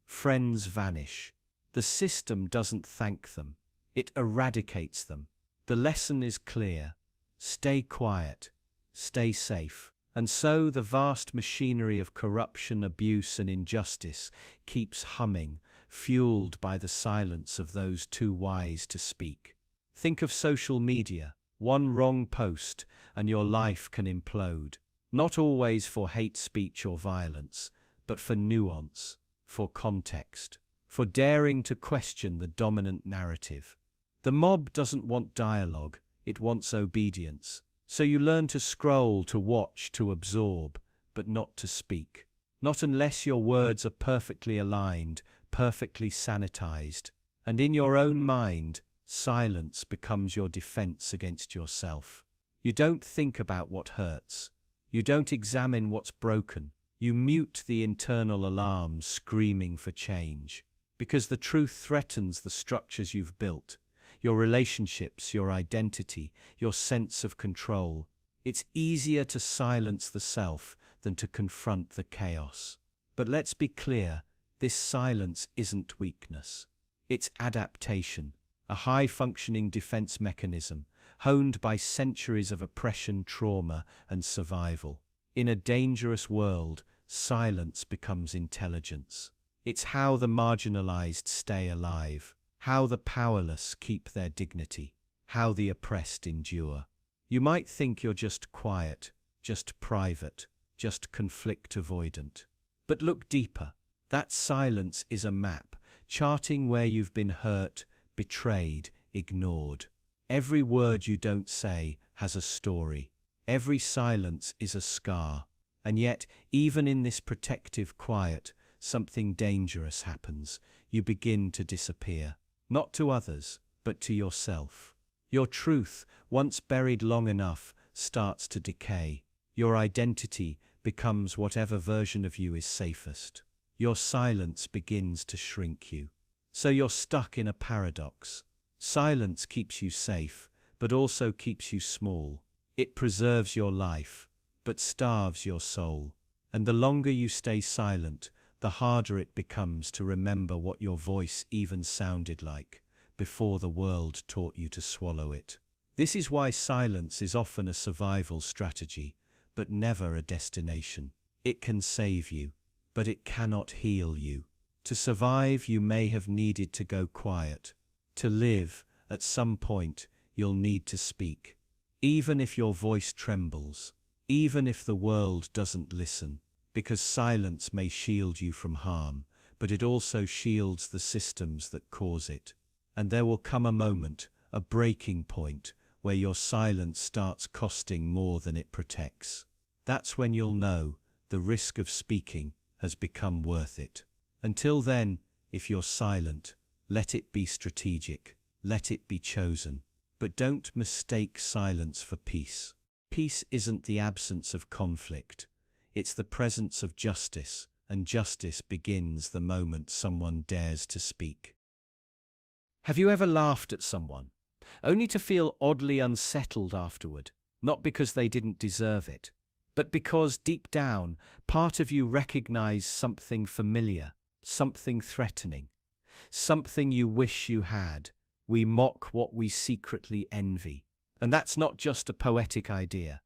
Friends vanish. The system doesn't thank them. It eradicates them. The lesson is clear. Stay quiet. Stay safe. And so the vast machinery of corruption, abuse, and injustice keeps humming, fueled by the silence of those too wise to speak. Think of social media. One wrong post, and your life can implode. Not always for hate speech or violence, but for nuance, for context, for daring to question the dominant narrative. The mob doesn't want dialogue, it wants obedience. So you learn to scroll, to watch, to absorb, but not to speak. Not unless your words are perfectly aligned, perfectly sanitized. And in your own mind, silence becomes your defense against yourself. You don't think about what hurts. You don't examine what's broken. You mute the internal alarms screaming for change. Because the truth threatens the structures you've built. Your relationships, your identity, your sense of control. It's easier to silence the self than to confront the chaos. But let's be clear, this silence isn't weakness. It's adaptation, a high-functioning defense mechanism, honed by centuries of oppression, trauma, and survival. In a dangerous world, silence becomes intelligence. It's how the marginalized stay alive. How the powerless keep their dignity, how the oppressed endure. You might think you're just quiet, just private, just conflict avoidant. But look deeper. That silence is a map, charting where you've been hurt, betrayed, ignored. Every word you don't say has a story. Every silence is a scar. And yet, even in this protective quiet, something dangerous happens. You begin to disappear. Not to others, but to yourself. Your truth, once buried long enough, starts to decay. Your identity becomes whatever version of you is safest. Your silence begins to shrink you. So you're stuck in a paradox. Silence keeps you safe, but also keeps you small. It preserves your life, but starves your soul. And the longer you stay silent, the harder it becomes to remember what your voice even sounded like before the world taught you to swallow it. This is why silence is often a survival strategy, but never a destination. It can save you, but it cannot heal you. To survive, you may have needed to go quiet. To live, at some point, you'll need to speak. Even if your voice trembles, even if the world doesn't listen, because silence may shield you from harm, but it also shields the systems that cause it. And there will come a moment, a breaking point, where your silence starts costing more than it protects. That's when you'll know the risk of speaking has become worth it. Until then, if you're silent, let it be strategic, let it be chosen. But don't mistake silence for peace. Peace isn't the absence of conflict, it's the presence of justice, and justice begins the moment someone dares to speak. Have you ever laughed at someone, only to feel oddly unsettled afterward, not because they didn't deserve it, but because deep down, part of you recognized something familiar, something threatening, something you wish you had? We mock what we secretly envy. And that's not just a poetic idea.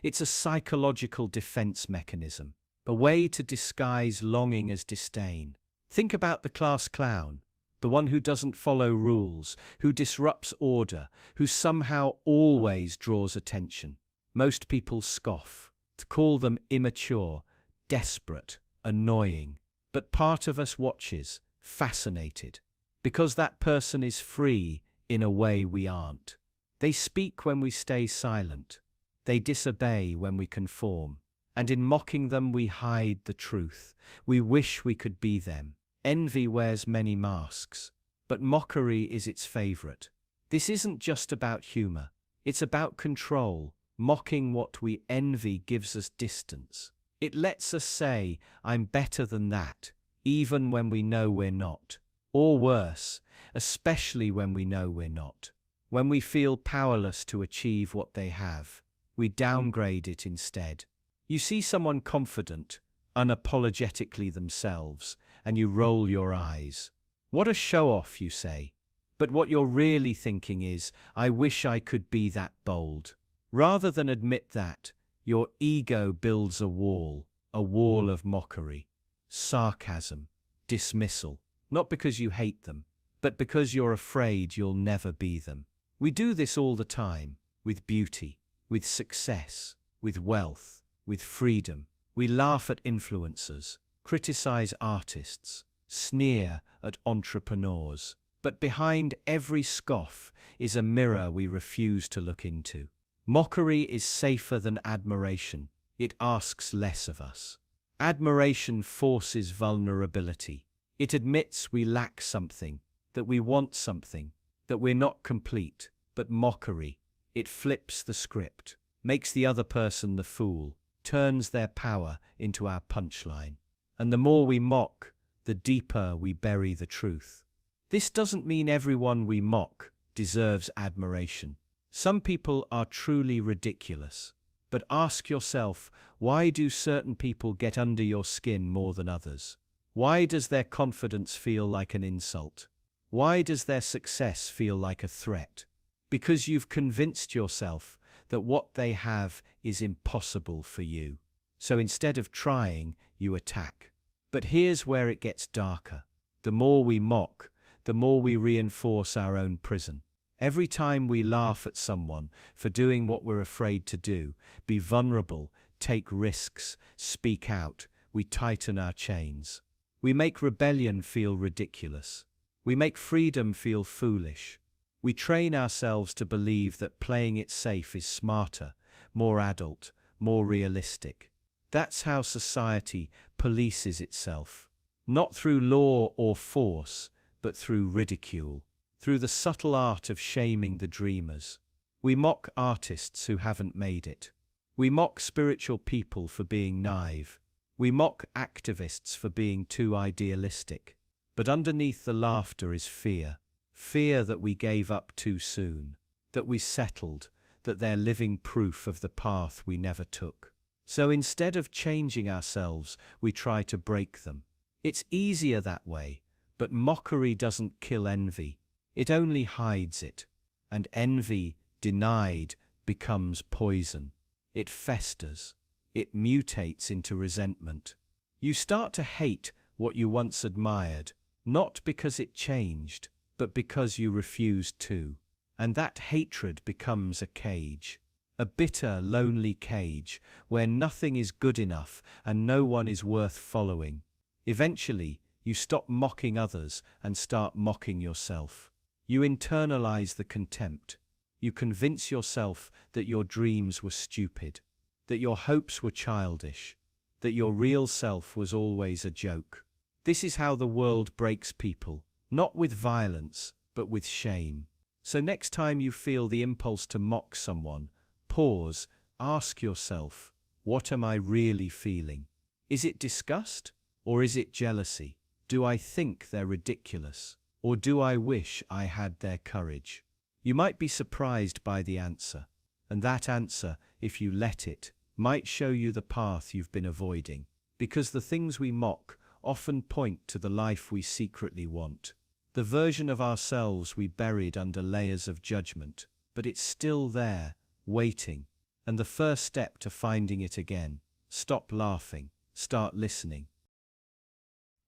It's a psychological defense mechanism, a way to disguise longing as disdain. Think about the class clown, the one who doesn't follow rules, who disrupts order, who somehow always draws attention. Most people scoff, to call them immature, desperate, annoying. But part of us watches, fascinated, because that person is free in a way we aren't. They speak when we stay silent. They disobey when we conform. And in mocking them, we hide the truth. We wish we could be them. Envy wears many masks, but mockery is its favorite. This isn't just about humor. It's about control. Mocking what we envy gives us distance. It lets us say, I'm better than that, even when we know we're not. Or worse, especially when we know we're not. When we feel powerless to achieve what they have, we downgrade it instead. You see someone confident, unapologetically themselves, and you roll your eyes. What a show-off, you say. But what you're really thinking is, I wish I could be that bold. Rather than admit that, your ego builds a wall of mockery, sarcasm, dismissal. Not because you hate them, but because you're afraid you'll never be them. We do this all the time, with beauty, with success, with wealth, with freedom. We laugh at influencers, criticize artists, sneer at entrepreneurs. But behind every scoff is a mirror we refuse to look into. Mockery is safer than admiration. It asks less of us. Admiration forces vulnerability. It admits we lack something, that we want something, that we're not complete. But mockery, it flips the script, makes the other person the fool, turns their power into our punchline. And the more we mock, the deeper we bury the truth. This doesn't mean everyone we mock deserves admiration. Some people are truly ridiculous. But ask yourself, why do certain people get under your skin more than others? Why does their confidence feel like an insult? Why does their success feel like a threat? Because you've convinced yourself that what they have is impossible for you. So instead of trying, you attack. But here's where it gets darker. The more we mock, the more we reinforce our own prison. Every time we laugh at someone for doing what we're afraid to do, be vulnerable, take risks, speak out, we tighten our chains. We make rebellion feel ridiculous. We make freedom feel foolish. We train ourselves to believe that playing it safe is smarter, more adult, more realistic. That's how society polices itself. Not through law or force, but through ridicule. Through the subtle art of shaming the dreamers. We mock artists who haven't made it. We mock spiritual people for being naive. We mock activists for being too idealistic. But underneath the laughter is fear. Fear that we gave up too soon, that we settled, that they're living proof of the path we never took. So instead of changing ourselves, we try to break them. It's easier that way, but mockery doesn't kill envy. It only hides it. And envy, denied, becomes poison. It festers. It mutates into resentment. You start to hate what you once admired, not because it changed, but because you refused to. And that hatred becomes a cage. A bitter, lonely cage, where nothing is good enough and no one is worth following. Eventually, you stop mocking others and start mocking yourself. You internalize the contempt. You convince yourself that your dreams were stupid, that your hopes were childish, that your real self was always a joke. This is how the world breaks people, not with violence, but with shame. So next time you feel the impulse to mock someone, pause, ask yourself, what am I really feeling? Is it disgust, or is it jealousy? Do I think they're ridiculous, or do I wish I had their courage? You might be surprised by the answer, and that answer, if you let it, might show you the path you've been avoiding, because the things we mock often point to the life we secretly want. The version of ourselves we buried under layers of judgment, but it's still there, waiting. And the first step to finding it again, stop laughing, start listening.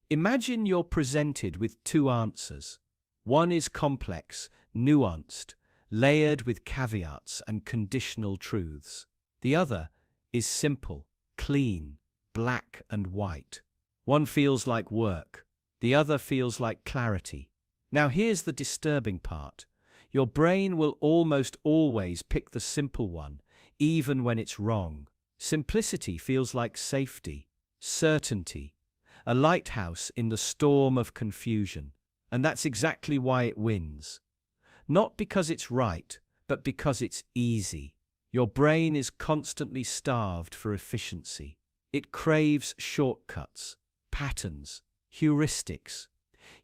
Imagine you're presented with two answers. One is complex, nuanced, layered with caveats and conditional truths. The other is simple, clean, black and white. One feels like work, the other feels like clarity. Now here's the disturbing part. Your brain will almost always pick the simple one, even when it's wrong. Simplicity feels like safety, certainty, a lighthouse in the storm of confusion. And that's exactly why it wins. Not because it's right, but because it's easy. Your brain is constantly starved for efficiency. It craves shortcuts, patterns, heuristics.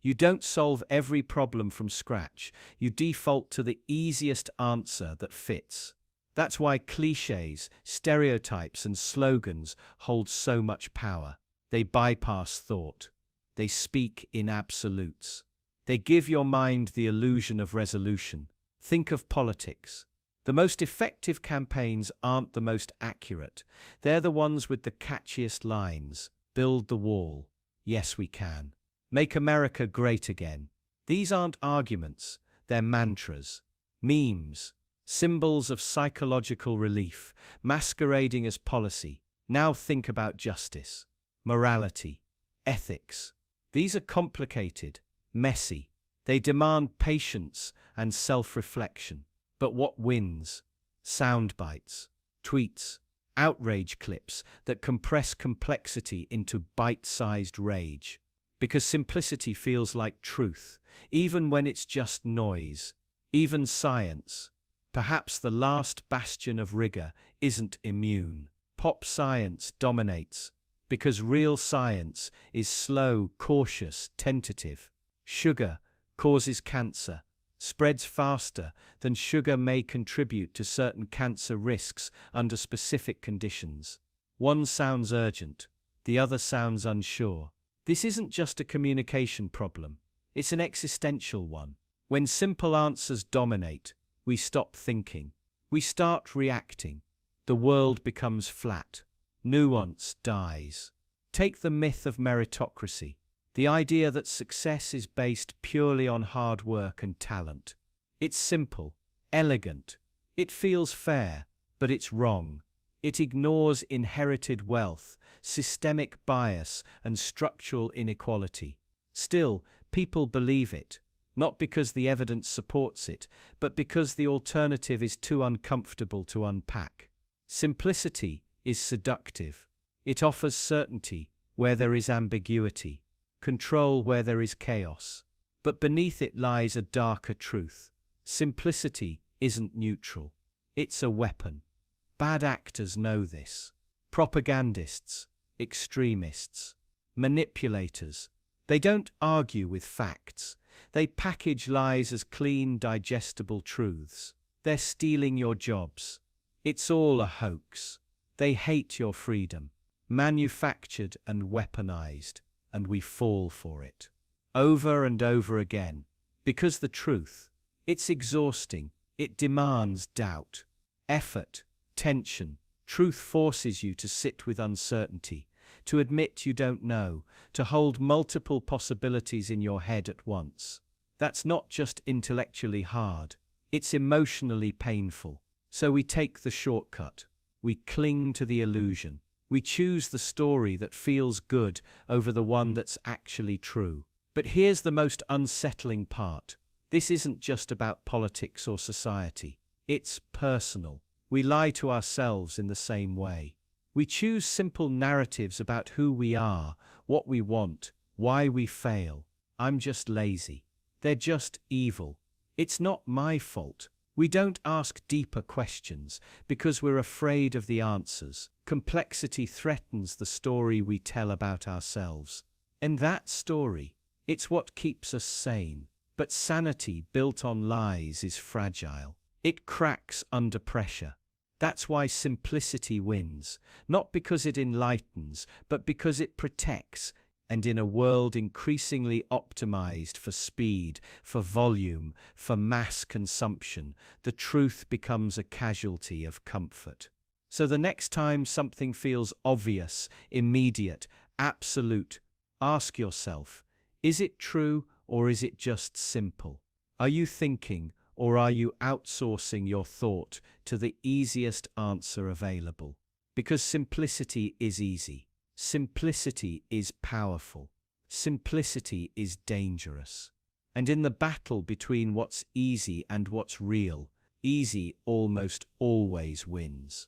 You don't solve every problem from scratch. You default to the easiest answer that fits. That's why cliches, stereotypes, and slogans hold so much power. They bypass thought. They speak in absolutes. They give your mind the illusion of resolution. Think of politics. The most effective campaigns aren't the most accurate. They're the ones with the catchiest lines. Build the wall. Yes, we can. Make America great again. These aren't arguments. They're mantras, memes, symbols of psychological relief, masquerading as policy. Now think about justice, morality, ethics. These are complicated, messy. They demand patience and self-reflection. But what wins? Sound bites, tweets, outrage clips that compress complexity into bite-sized rage. Because simplicity feels like truth, even when it's just noise. Even science, perhaps the last bastion of rigor, isn't immune. Pop science dominates, because real science is slow, cautious, tentative. Sugar causes cancer, spreads faster than sugar may contribute to certain cancer risks under specific conditions. One sounds urgent, the other sounds unsure. This isn't just a communication problem, it's an existential one. When simple answers dominate, we stop thinking. We start reacting. The world becomes flat. Nuance dies. Take the myth of meritocracy, the idea that success is based purely on hard work and talent. It's simple, elegant. It feels fair, but it's wrong. It ignores inherited wealth, systemic bias, and structural inequality. Still, people believe it, not because the evidence supports it, but because the alternative is too uncomfortable to unpack. Simplicity is seductive. It offers certainty where there is ambiguity, control where there is chaos. But beneath it lies a darker truth. Simplicity isn't neutral. It's a weapon. Bad actors know this. Propagandists, extremists, manipulators. They don't argue with facts. They package lies as clean, digestible truths. They're stealing your jobs. It's all a hoax. They hate your freedom, manufactured and weaponized, and we fall for it. Over and over again. Because the truth, it's exhausting. It demands doubt, effort, tension. Truth forces you to sit with uncertainty, to admit you don't know, to hold multiple possibilities in your head at once. That's not just intellectually hard, it's emotionally painful. So we take the shortcut. We cling to the illusion. We choose the story that feels good over the one that's actually true. But here's the most unsettling part. This isn't just about politics or society. It's personal. We lie to ourselves in the same way. We choose simple narratives about who we are, what we want, why we fail. I'm just lazy. They're just evil. It's not my fault. We don't ask deeper questions because we're afraid of the answers. Complexity threatens the story we tell about ourselves. And that story, it's what keeps us sane. But sanity built on lies is fragile. It cracks under pressure. That's why simplicity wins, not because it enlightens, but because it protects. And in a world increasingly optimized for speed, for volume, for mass consumption, the truth becomes a casualty of comfort. So the next time something feels obvious, immediate, absolute, ask yourself, is it true or is it just simple? Are you thinking or are you outsourcing your thought to the easiest answer available? Because simplicity is easy. Simplicity is powerful. Simplicity is dangerous. And in the battle between what's easy and what's real, easy almost always wins.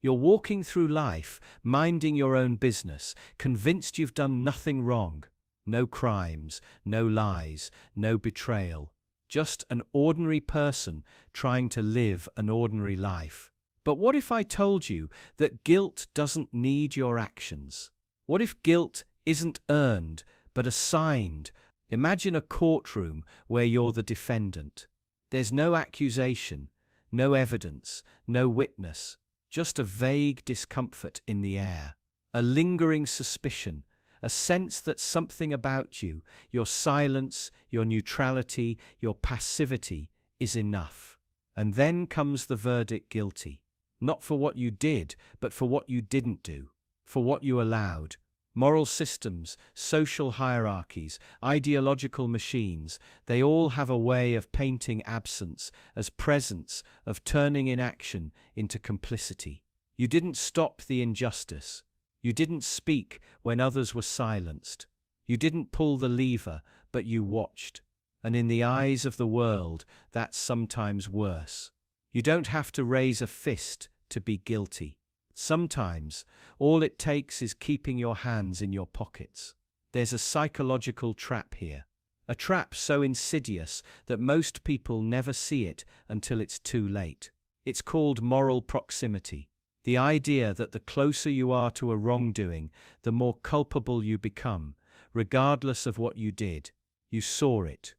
You're walking through life, minding your own business, convinced you've done nothing wrong. No crimes, no lies, no betrayal. Just an ordinary person trying to live an ordinary life. But what if I told you that guilt doesn't need your actions? What if guilt isn't earned, but assigned? Imagine a courtroom where you're the defendant. There's no accusation, no evidence, no witness, just a vague discomfort in the air, a lingering suspicion, a sense that something about you, your silence, your neutrality, your passivity, is enough. And then comes the verdict guilty. Not for what you did, but for what you didn't do, for what you allowed. Moral systems, social hierarchies, ideological machines, they all have a way of painting absence as presence, of turning inaction into complicity. You didn't stop the injustice. You didn't speak when others were silenced. You didn't pull the lever, but you watched. And in the eyes of the world, that's sometimes worse. You don't have to raise a fist to be guilty. Sometimes, all it takes is keeping your hands in your pockets. There's a psychological trap here. A trap so insidious that most people never see it until it's too late. It's called moral proximity. The idea that the closer you are to a wrongdoing, the more culpable you become, regardless of what you did. You saw it.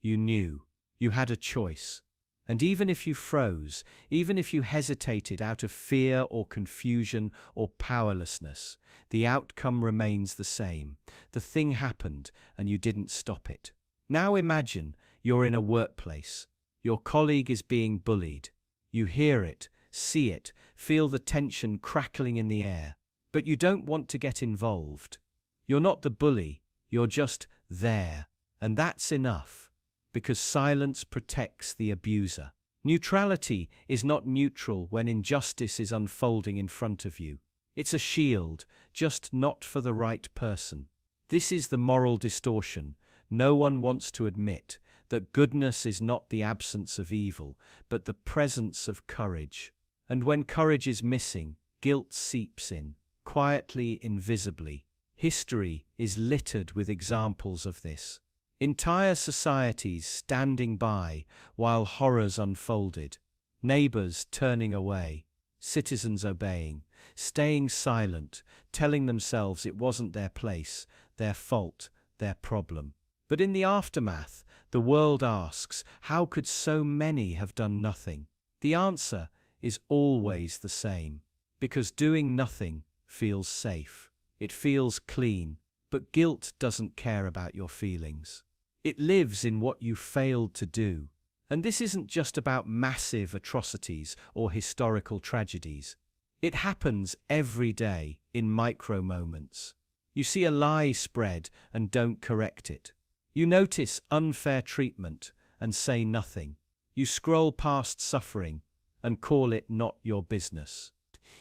You knew. You had a choice. And even if you froze, even if you hesitated out of fear or confusion or powerlessness, the outcome remains the same. The thing happened and you didn't stop it. Now imagine you're in a workplace. Your colleague is being bullied. You hear it, see it, feel the tension crackling in the air. But you don't want to get involved. You're not the bully, you're just there. And that's enough. Because silence protects the abuser. Neutrality is not neutral when injustice is unfolding in front of you. It's a shield, just not for the right person. This is the moral distortion. No one wants to admit that goodness is not the absence of evil, but the presence of courage. And when courage is missing, guilt seeps in, quietly, invisibly. History is littered with examples of this. Entire societies standing by while horrors unfolded, neighbors turning away, citizens obeying, staying silent, telling themselves it wasn't their place, their fault, their problem. But in the aftermath, the world asks, how could so many have done nothing? The answer is always the same. Because doing nothing feels safe. It feels clean. But guilt doesn't care about your feelings. It lives in what you failed to do. And this isn't just about massive atrocities or historical tragedies. It happens every day in micro moments. You see a lie spread and don't correct it. You notice unfair treatment and say nothing. You scroll past suffering and call it not your business.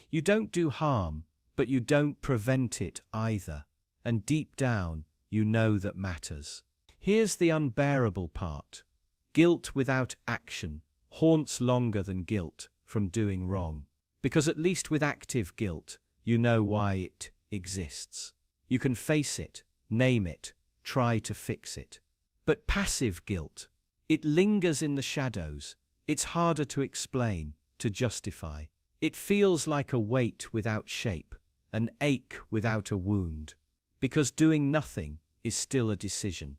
You don't do harm, but you don't prevent it either. And deep down, you know that matters. Here's the unbearable part. Guilt without action haunts longer than guilt from doing wrong. Because at least with active guilt, you know why it exists. You can face it, name it, try to fix it. But passive guilt, it lingers in the shadows. It's harder to explain, to justify. It feels like a weight without shape, an ache without a wound. Because doing nothing is still a decision,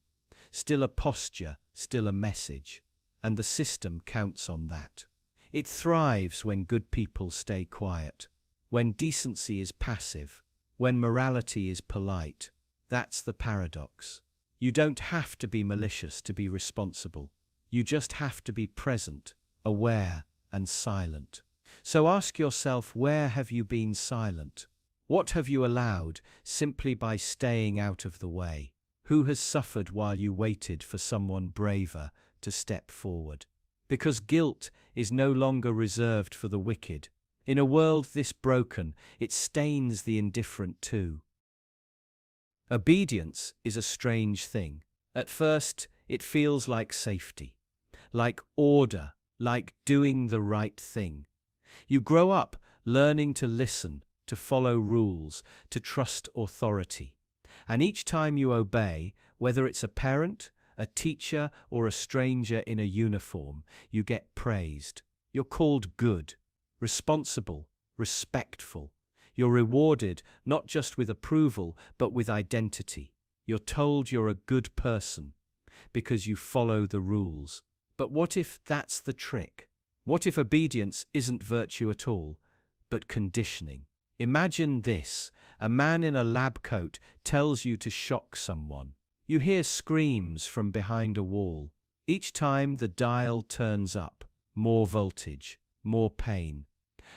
still a posture, still a message. And the system counts on that. It thrives when good people stay quiet, when decency is passive, when morality is polite. That's the paradox. You don't have to be malicious to be responsible. You just have to be present, aware, and silent. So ask yourself, where have you been silent? What have you allowed simply by staying out of the way? Who has suffered while you waited for someone braver to step forward? Because guilt is no longer reserved for the wicked. In a world this broken, it stains the indifferent too. Obedience is a strange thing. At first, it feels like safety, like order, like doing the right thing. You grow up learning to listen, to follow rules, to trust authority. And each time you obey, whether it's a parent, a teacher, or a stranger in a uniform, you get praised. You're called good, responsible, respectful. You're rewarded not just with approval, but with identity. You're told you're a good person because you follow the rules. But what if that's the trick? What if obedience isn't virtue at all, but conditioning? Imagine this: a man in a lab coat tells you to shock someone. You hear screams from behind a wall. Each time the dial turns up, more voltage, more pain.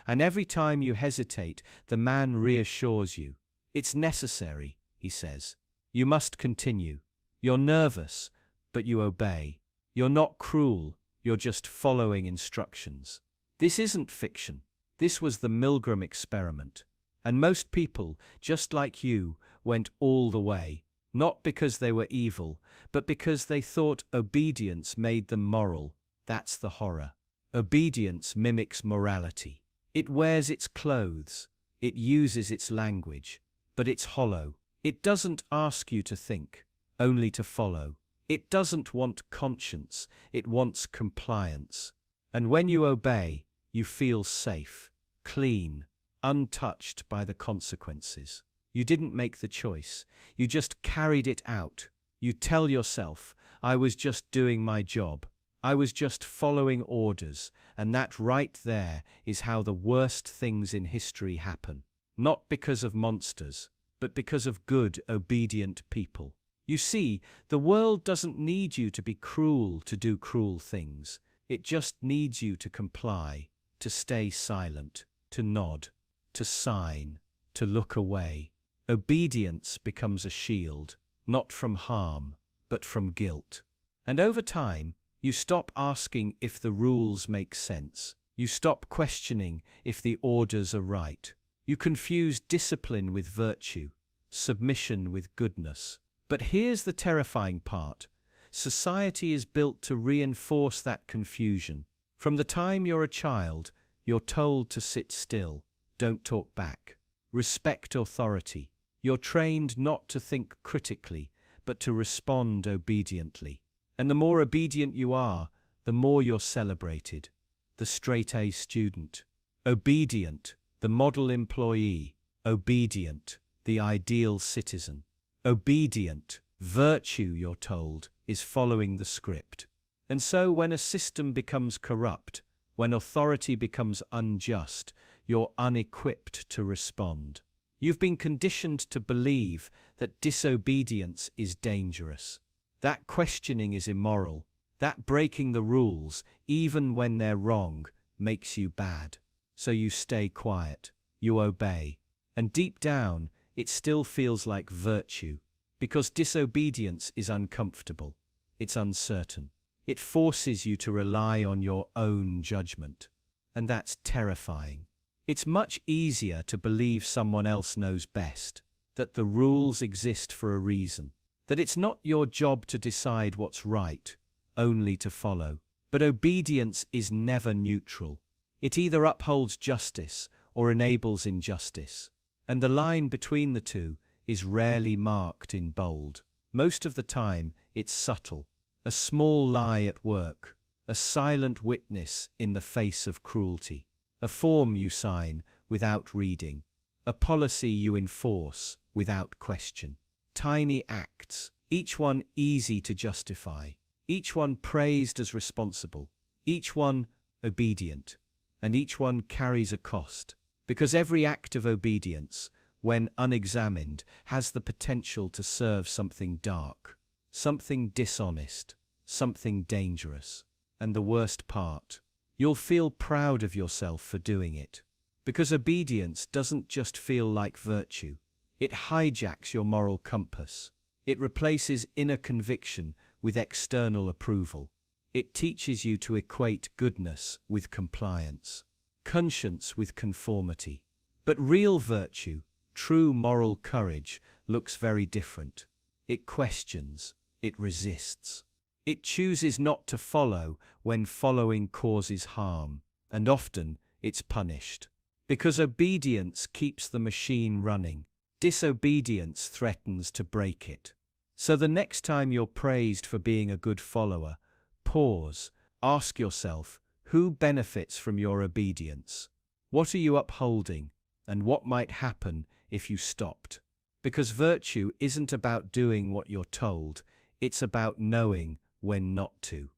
And every time you hesitate, the man reassures you. It's necessary, he says. You must continue. You're nervous, but you obey. You're not cruel, you're just following instructions. This isn't fiction. This was the Milgram experiment. And most people, just like you, went all the way. Not because they were evil, but because they thought obedience made them moral. That's the horror. Obedience mimics morality. It wears its clothes. It uses its language. But it's hollow. It doesn't ask you to think, only to follow. It doesn't want conscience. It wants compliance. And when you obey, you feel safe, clean, untouched by the consequences. You didn't make the choice. You just carried it out. You tell yourself, I was just doing my job. I was just following orders. And that right there is how the worst things in history happen. Not because of monsters, but because of good, obedient people. You see, the world doesn't need you to be cruel to do cruel things. It just needs you to comply, to stay silent, to nod, to sign, to look away. Obedience becomes a shield, not from harm, but from guilt. And over time, you stop asking if the rules make sense. You stop questioning if the orders are right. You confuse discipline with virtue, submission with goodness. But here's the terrifying part. Society is built to reinforce that confusion. From the time you're a child, you're told to sit still, don't talk back, respect authority. You're trained not to think critically, but to respond obediently. And the more obedient you are, the more you're celebrated. The straight-A student. Obedient, the model employee. Obedient, the ideal citizen. Obedient, Virtue, you're told, is following the script. And so when a system becomes corrupt, when authority becomes unjust, you're unequipped to respond. You've been conditioned to believe that disobedience is dangerous, that questioning is immoral, that breaking the rules, even when they're wrong, makes you bad. So you stay quiet, you obey. And deep down, it still feels like virtue, because disobedience is uncomfortable, it's uncertain. It forces you to rely on your own judgment. And that's terrifying. It's much easier to believe someone else knows best, that the rules exist for a reason, that it's not your job to decide what's right, only to follow. But obedience is never neutral. It either upholds justice or enables injustice. And the line between the two is rarely marked in bold. Most of the time, it's subtle. A small lie at work, a silent witness in the face of cruelty, a form you sign without reading, a policy you enforce without question. Tiny acts, each one easy to justify, each one praised as responsible, each one obedient, and each one carries a cost, because every act of obedience, when unexamined, has the potential to serve something dark, something dishonest, something dangerous. And the worst part, you'll feel proud of yourself for doing it. Because obedience doesn't just feel like virtue. It hijacks your moral compass. It replaces inner conviction with external approval. It teaches you to equate goodness with compliance, conscience with conformity. But real virtue, true moral courage, looks very different. It questions. It resists. It chooses not to follow when following causes harm, and often it's punished. Because obedience keeps the machine running, disobedience threatens to break it. So the next time you're praised for being a good follower, pause, ask yourself, who benefits from your obedience? What are you upholding, and what might happen if you stopped? Because virtue isn't about doing what you're told, it's about knowing when not to.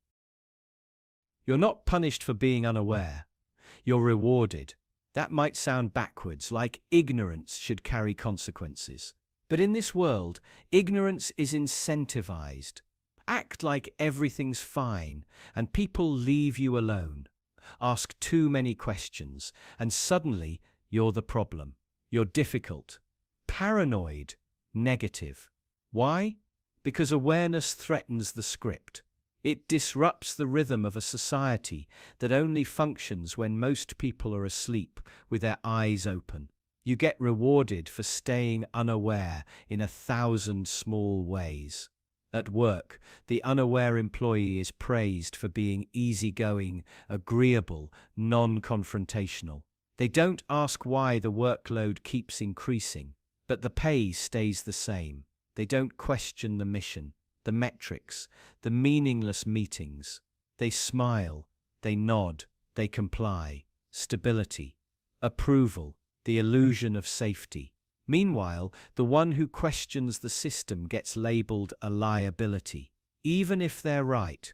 You're not punished for being unaware. You're rewarded. That might sound backwards, like ignorance should carry consequences. But in this world, ignorance is incentivized. Act like everything's fine, and people leave you alone. Ask too many questions, and suddenly you're the problem. You're difficult, paranoid, negative. Why? Because awareness threatens the script. It disrupts the rhythm of a society that only functions when most people are asleep with their eyes open. You get rewarded for staying unaware in 1,000 small ways. At work, the unaware employee is praised for being easygoing, agreeable, non-confrontational. They don't ask why the workload keeps increasing, but the pay stays the same. They don't question the mission, the metrics, the meaningless meetings. They smile, they nod, they comply. Stability, approval, the illusion of safety. Meanwhile, the one who questions the system gets labeled a liability. Even if they're right,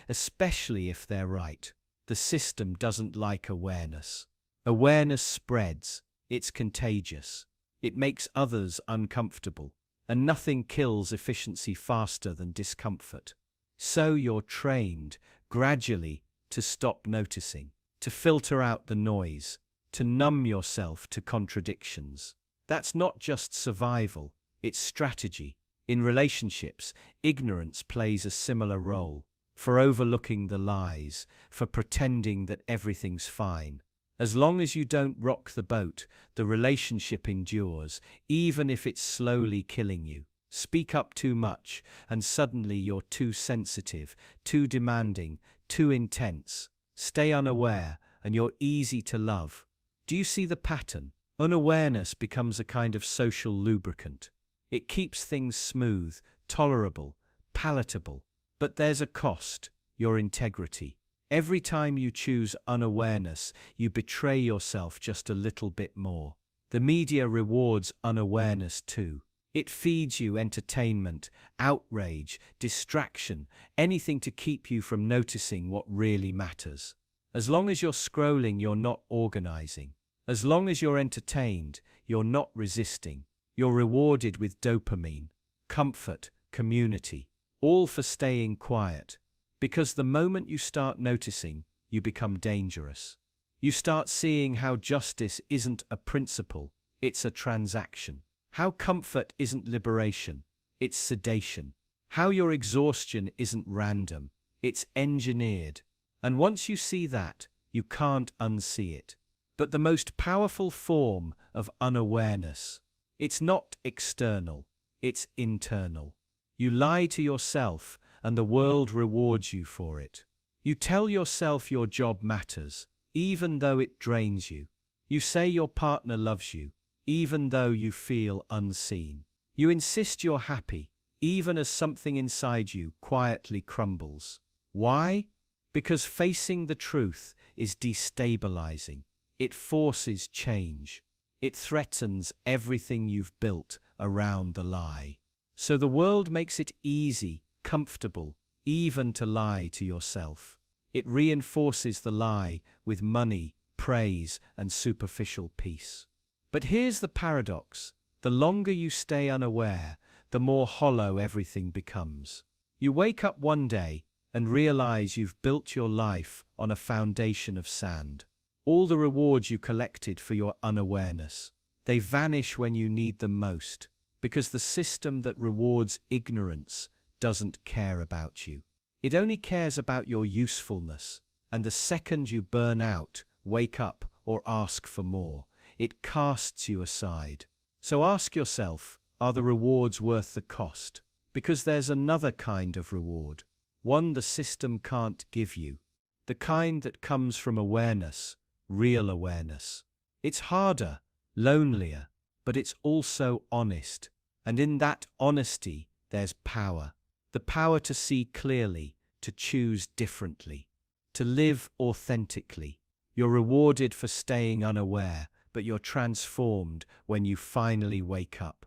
especially if they're right, the system doesn't like awareness. Awareness spreads, it's contagious. It makes others uncomfortable. And nothing kills efficiency faster than discomfort. So you're trained, gradually, to stop noticing, to filter out the noise, to numb yourself to contradictions. That's not just survival, it's strategy. In relationships, ignorance plays a similar role, for overlooking the lies, for pretending that everything's fine. As long as you don't rock the boat, the relationship endures, even if it's slowly killing you. Speak up too much, and suddenly you're too sensitive, too demanding, too intense. Stay unaware, and you're easy to love. Do you see the pattern? Unawareness becomes a kind of social lubricant. It keeps things smooth, tolerable, palatable. But there's a cost, your integrity. Every time you choose unawareness, you betray yourself just a little bit more. The media rewards unawareness too. It feeds you entertainment, outrage, distraction, anything to keep you from noticing what really matters. As long as you're scrolling, you're not organizing. As long as you're entertained, you're not resisting. You're rewarded with dopamine, comfort, community, all for staying quiet. Because the moment you start noticing, you become dangerous. You start seeing how justice isn't a principle, it's a transaction. How comfort isn't liberation, it's sedation. How your exhaustion isn't random, it's engineered. And once you see that, you can't unsee it. But the most powerful form of unawareness, it's not external, it's internal. You lie to yourself, and the world rewards you for it. You tell yourself your job matters, even though it drains you. You say your partner loves you, even though you feel unseen. You insist you're happy, even as something inside you quietly crumbles. Why? Because facing the truth is destabilizing. It forces change. It threatens everything you've built around the lie. So the world makes it easy, comfortable, even to lie to yourself. It reinforces the lie with money, praise, and superficial peace. But here's the paradox. The longer you stay unaware, the more hollow everything becomes. You wake up one day and realize you've built your life on a foundation of sand. All the rewards you collected for your unawareness, they vanish when you need them most, because the system that rewards ignorance doesn't care about you. It only cares about your usefulness, and the second you burn out, wake up, or ask for more, it casts you aside. So ask yourself, are the rewards worth the cost? Because there's another kind of reward, one the system can't give you, the kind that comes from awareness, real awareness. It's harder, lonelier, but it's also honest, and in that honesty there's power. The power to see clearly, to choose differently, to live authentically. You're rewarded for staying unaware, but you're transformed when you finally wake up.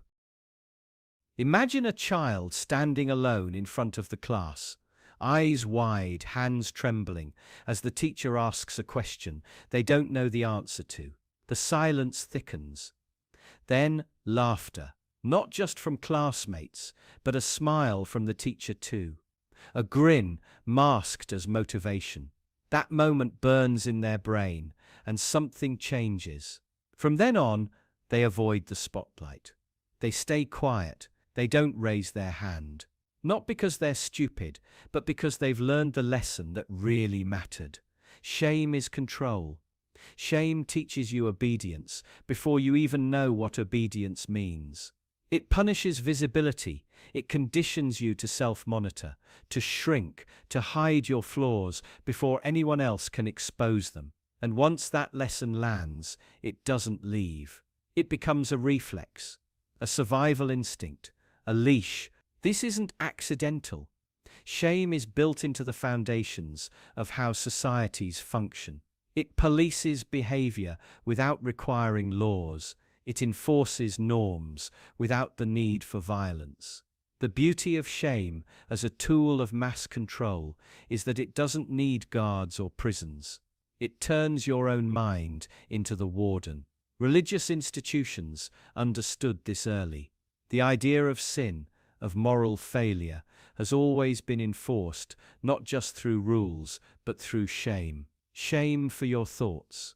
Imagine a child standing alone in front of the class, eyes wide, hands trembling, as the teacher asks a question they don't know the answer to. The silence thickens. Then laughter, not just from classmates, but a smile from the teacher too. A grin masked as motivation. That moment burns in their brain, and something changes. From then on, they avoid the spotlight. They stay quiet. They don't raise their hand. Not because they're stupid, but because they've learned the lesson that really mattered. Shame is control. Shame teaches you obedience before you even know what obedience means. It punishes visibility. It conditions you to self-monitor, to shrink, to hide your flaws before anyone else can expose them. And once that lesson lands, it doesn't leave. It becomes a reflex, a survival instinct, a leash. This isn't accidental. Shame is built into the foundations of how societies function. It polices behavior without requiring laws. It enforces norms without the need for violence. The beauty of shame as a tool of mass control is that it doesn't need guards or prisons. It turns your own mind into the warden. Religious institutions understood this early. The idea of sin, of moral failure, has always been enforced, not just through rules, but through shame. Shame for your thoughts.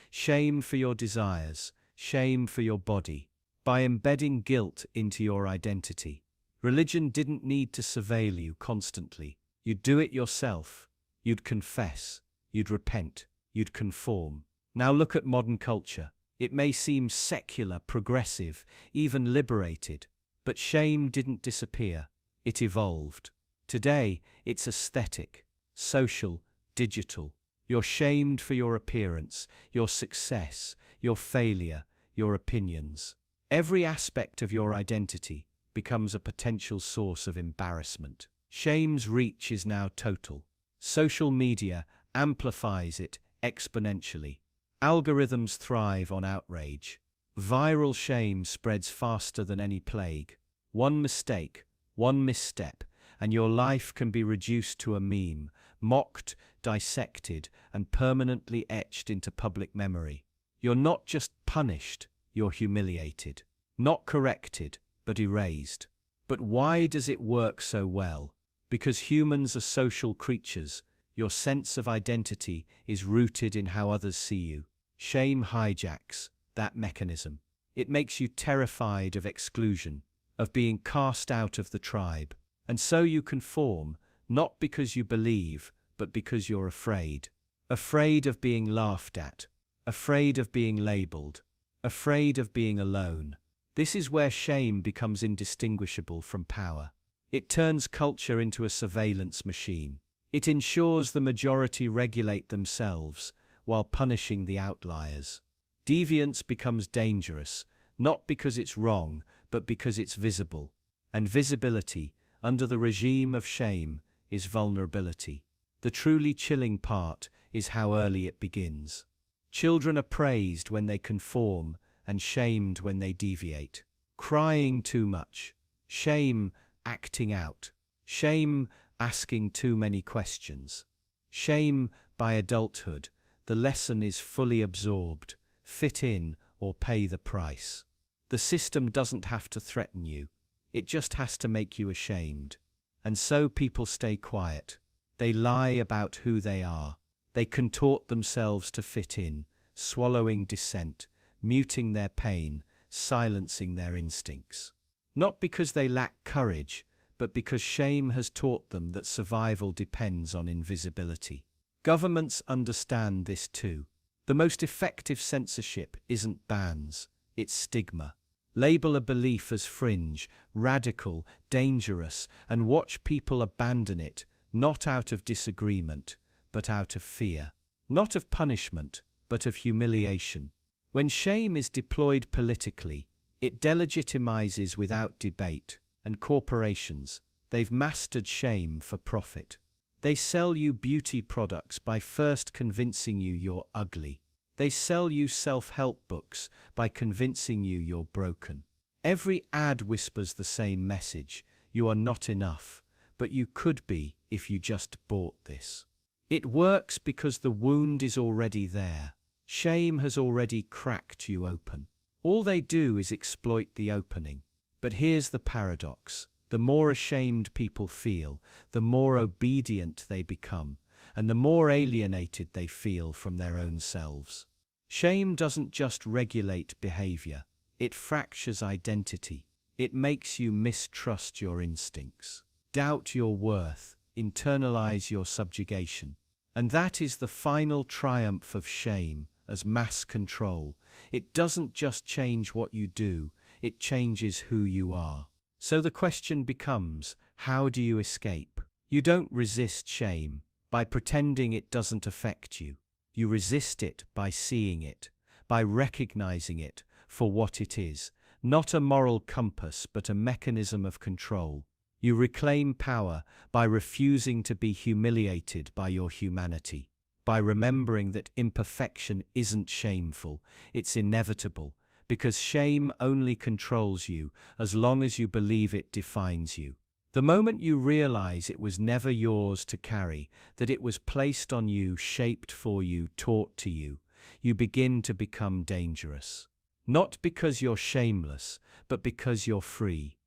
Shame for your desires. Shame for your body. By embedding guilt into your identity. Religion didn't need to surveil you constantly. You'd do it yourself. You'd confess. You'd repent. You'd conform. Now look at modern culture. It may seem secular, progressive, even liberated, but shame didn't disappear. It evolved. Today, it's aesthetic, social, digital. You're shamed for your appearance, your success, your failure, your opinions. Every aspect of your identity becomes a potential source of embarrassment. Shame's reach is now total. Social media amplifies it exponentially. Algorithms thrive on outrage. Viral shame spreads faster than any plague. One mistake, one misstep, and your life can be reduced to a meme, mocked, dissected, and permanently etched into public memory. You're not just punished, you're humiliated. Not corrected, but erased. But why does it work so well? Because humans are social creatures. Your sense of identity is rooted in how others see you. Shame hijacks that mechanism. It makes you terrified of exclusion, of being cast out of the tribe. And so you conform, not because you believe, but because you're afraid. Afraid of being laughed at. Afraid of being labeled. Afraid of being alone. This is where shame becomes indistinguishable from power. It turns culture into a surveillance machine. It ensures the majority regulate themselves, while punishing the outliers. Deviance becomes dangerous, not because it's wrong, but because it's visible. And visibility, under the regime of shame, is vulnerability. The truly chilling part is how early it begins. Children are praised when they conform, and shamed when they deviate. Crying too much. Shame, acting out. Shame, asking too many questions. Shame, by adulthood, the lesson is fully absorbed. Fit in or pay the price. The system doesn't have to threaten you. It just has to make you ashamed. And so people stay quiet. They lie about who they are. They contort themselves to fit in, swallowing dissent, muting their pain, silencing their instincts. Not because they lack courage, but because shame has taught them that survival depends on invisibility. Governments understand this too. The most effective censorship isn't bans, it's stigma. Label a belief as fringe, radical, dangerous, and watch people abandon it, not out of disagreement, but out of fear. Not of punishment, but of humiliation. When shame is deployed politically, it delegitimizes without debate, and corporations, they've mastered shame for profit. They sell you beauty products by first convincing you you're ugly. They sell you self-help books by convincing you you're broken. Every ad whispers the same message: you are not enough, but you could be if you just bought this. It works because the wound is already there. Shame has already cracked you open. All they do is exploit the opening. But here's the paradox. The more ashamed people feel, the more obedient they become, and the more alienated they feel from their own selves. Shame doesn't just regulate behavior, it fractures identity. It makes you mistrust your instincts, doubt your worth, internalize your subjugation. And that is the final triumph of shame as mass control. It doesn't just change what you do, it changes who you are. So the question becomes, how do you escape? You don't resist shame by pretending it doesn't affect you. You resist it by seeing it, by recognizing it for what it is, not a moral compass but a mechanism of control. You reclaim power by refusing to be humiliated by your humanity, by remembering that imperfection isn't shameful, it's inevitable, because shame only controls you as long as you believe it defines you. The moment you realize it was never yours to carry, that it was placed on you, shaped for you, taught to you, you begin to become dangerous. Not because you're shameless, but because you're free.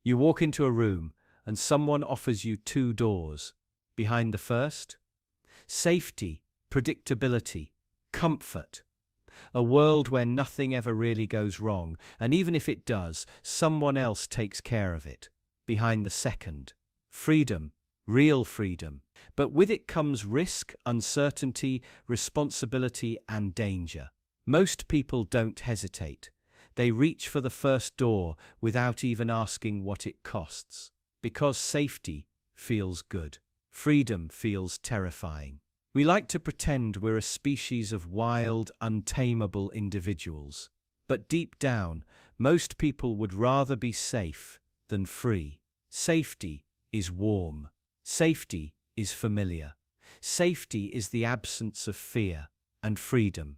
You walk into a room and someone offers you two doors. Behind the first? Safety, predictability, comfort. A world where nothing ever really goes wrong, and even if it does, someone else takes care of it. Behind the second? Freedom, real freedom. But with it comes risk, uncertainty, responsibility, and danger. Most people don't hesitate. They reach for the first door without even asking what it costs. Because safety feels good. Freedom feels terrifying. We like to pretend we're a species of wild, untamable individuals. But deep down, most people would rather be safe than free. Safety is warm. Safety is familiar. Safety is the absence of fear. And freedom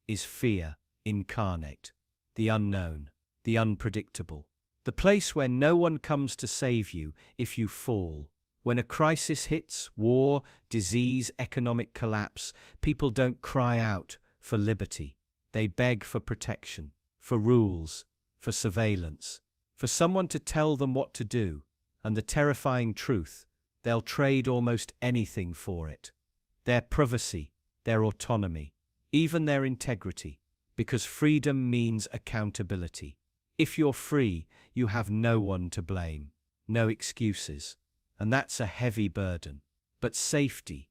is fear incarnate, the unknown, the unpredictable. The place where no one comes to save you if you fall. When a crisis hits, war, disease, economic collapse, people don't cry out for liberty. They beg for protection, for rules, for surveillance, for someone to tell them what to do. And the terrifying truth, they'll trade almost anything for it. Their privacy, their autonomy, even their integrity, because freedom means accountability. If you're free, you have no one to blame, no excuses, and that's a heavy burden. But safety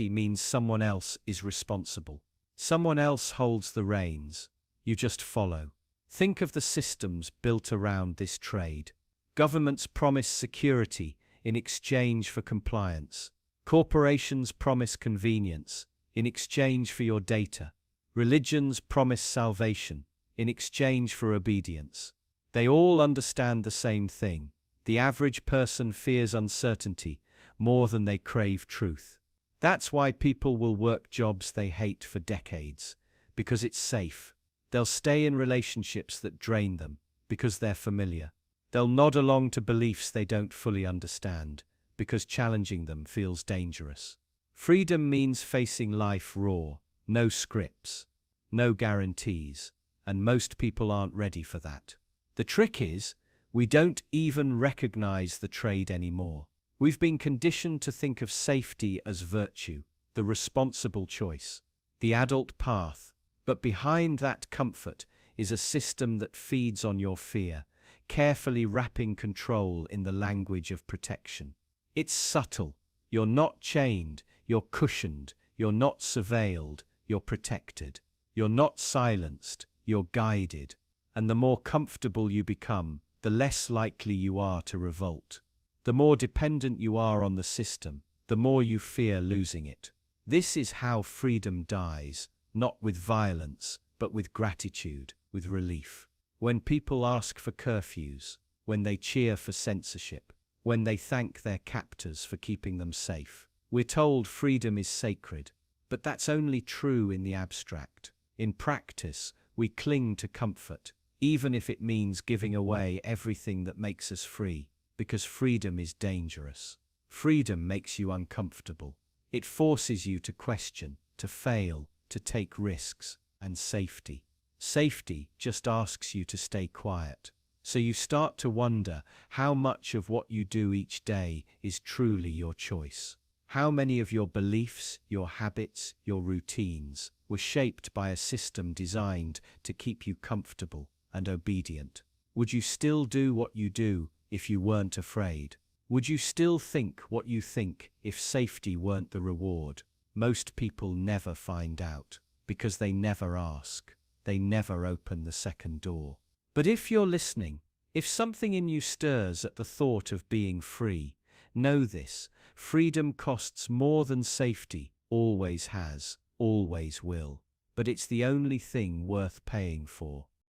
means someone else is responsible. Someone else holds the reins. You just follow. Think of the systems built around this trade. Governments promise security in exchange for compliance. Corporations promise convenience in exchange for your data. Religions promise salvation in exchange for obedience. They all understand the same thing. The average person fears uncertainty more than they crave truth. That's why people will work jobs they hate for decades, because it's safe. They'll stay in relationships that drain them, because they're familiar. They'll nod along to beliefs they don't fully understand, because challenging them feels dangerous. Freedom means facing life raw, no scripts, no guarantees, and most people aren't ready for that. The trick is, we don't even recognize the trade anymore. We've been conditioned to think of safety as virtue, the responsible choice, the adult path. But behind that comfort is a system that feeds on your fear, carefully wrapping control in the language of protection. It's subtle. You're not chained, you're cushioned, you're not surveilled, you're protected. You're not silenced, you're guided. And the more comfortable you become, the less likely you are to revolt. The more dependent you are on the system, the more you fear losing it. This is how freedom dies, not with violence, but with gratitude, with relief. When people ask for curfews, when they cheer for censorship, when they thank their captors for keeping them safe, we're told freedom is sacred. But that's only true in the abstract. In practice, we cling to comfort, even if it means giving away everything that makes us free, because freedom is dangerous. Freedom makes you uncomfortable. It forces you to question, to fail, to take risks, and safety. Safety just asks you to stay quiet. So you start to wonder how much of what you do each day is truly your choice. How many of your beliefs, your habits, your routines were shaped by a system designed to keep you comfortable and obedient? Would you still do what you do if you weren't afraid? Would you still think what you think if safety weren't the reward? Most people never find out, because they never ask. They never open the second door. But if you're listening, if something in you stirs at the thought of being free, know this: freedom costs more than safety always has, always will. But it's the only thing worth paying for.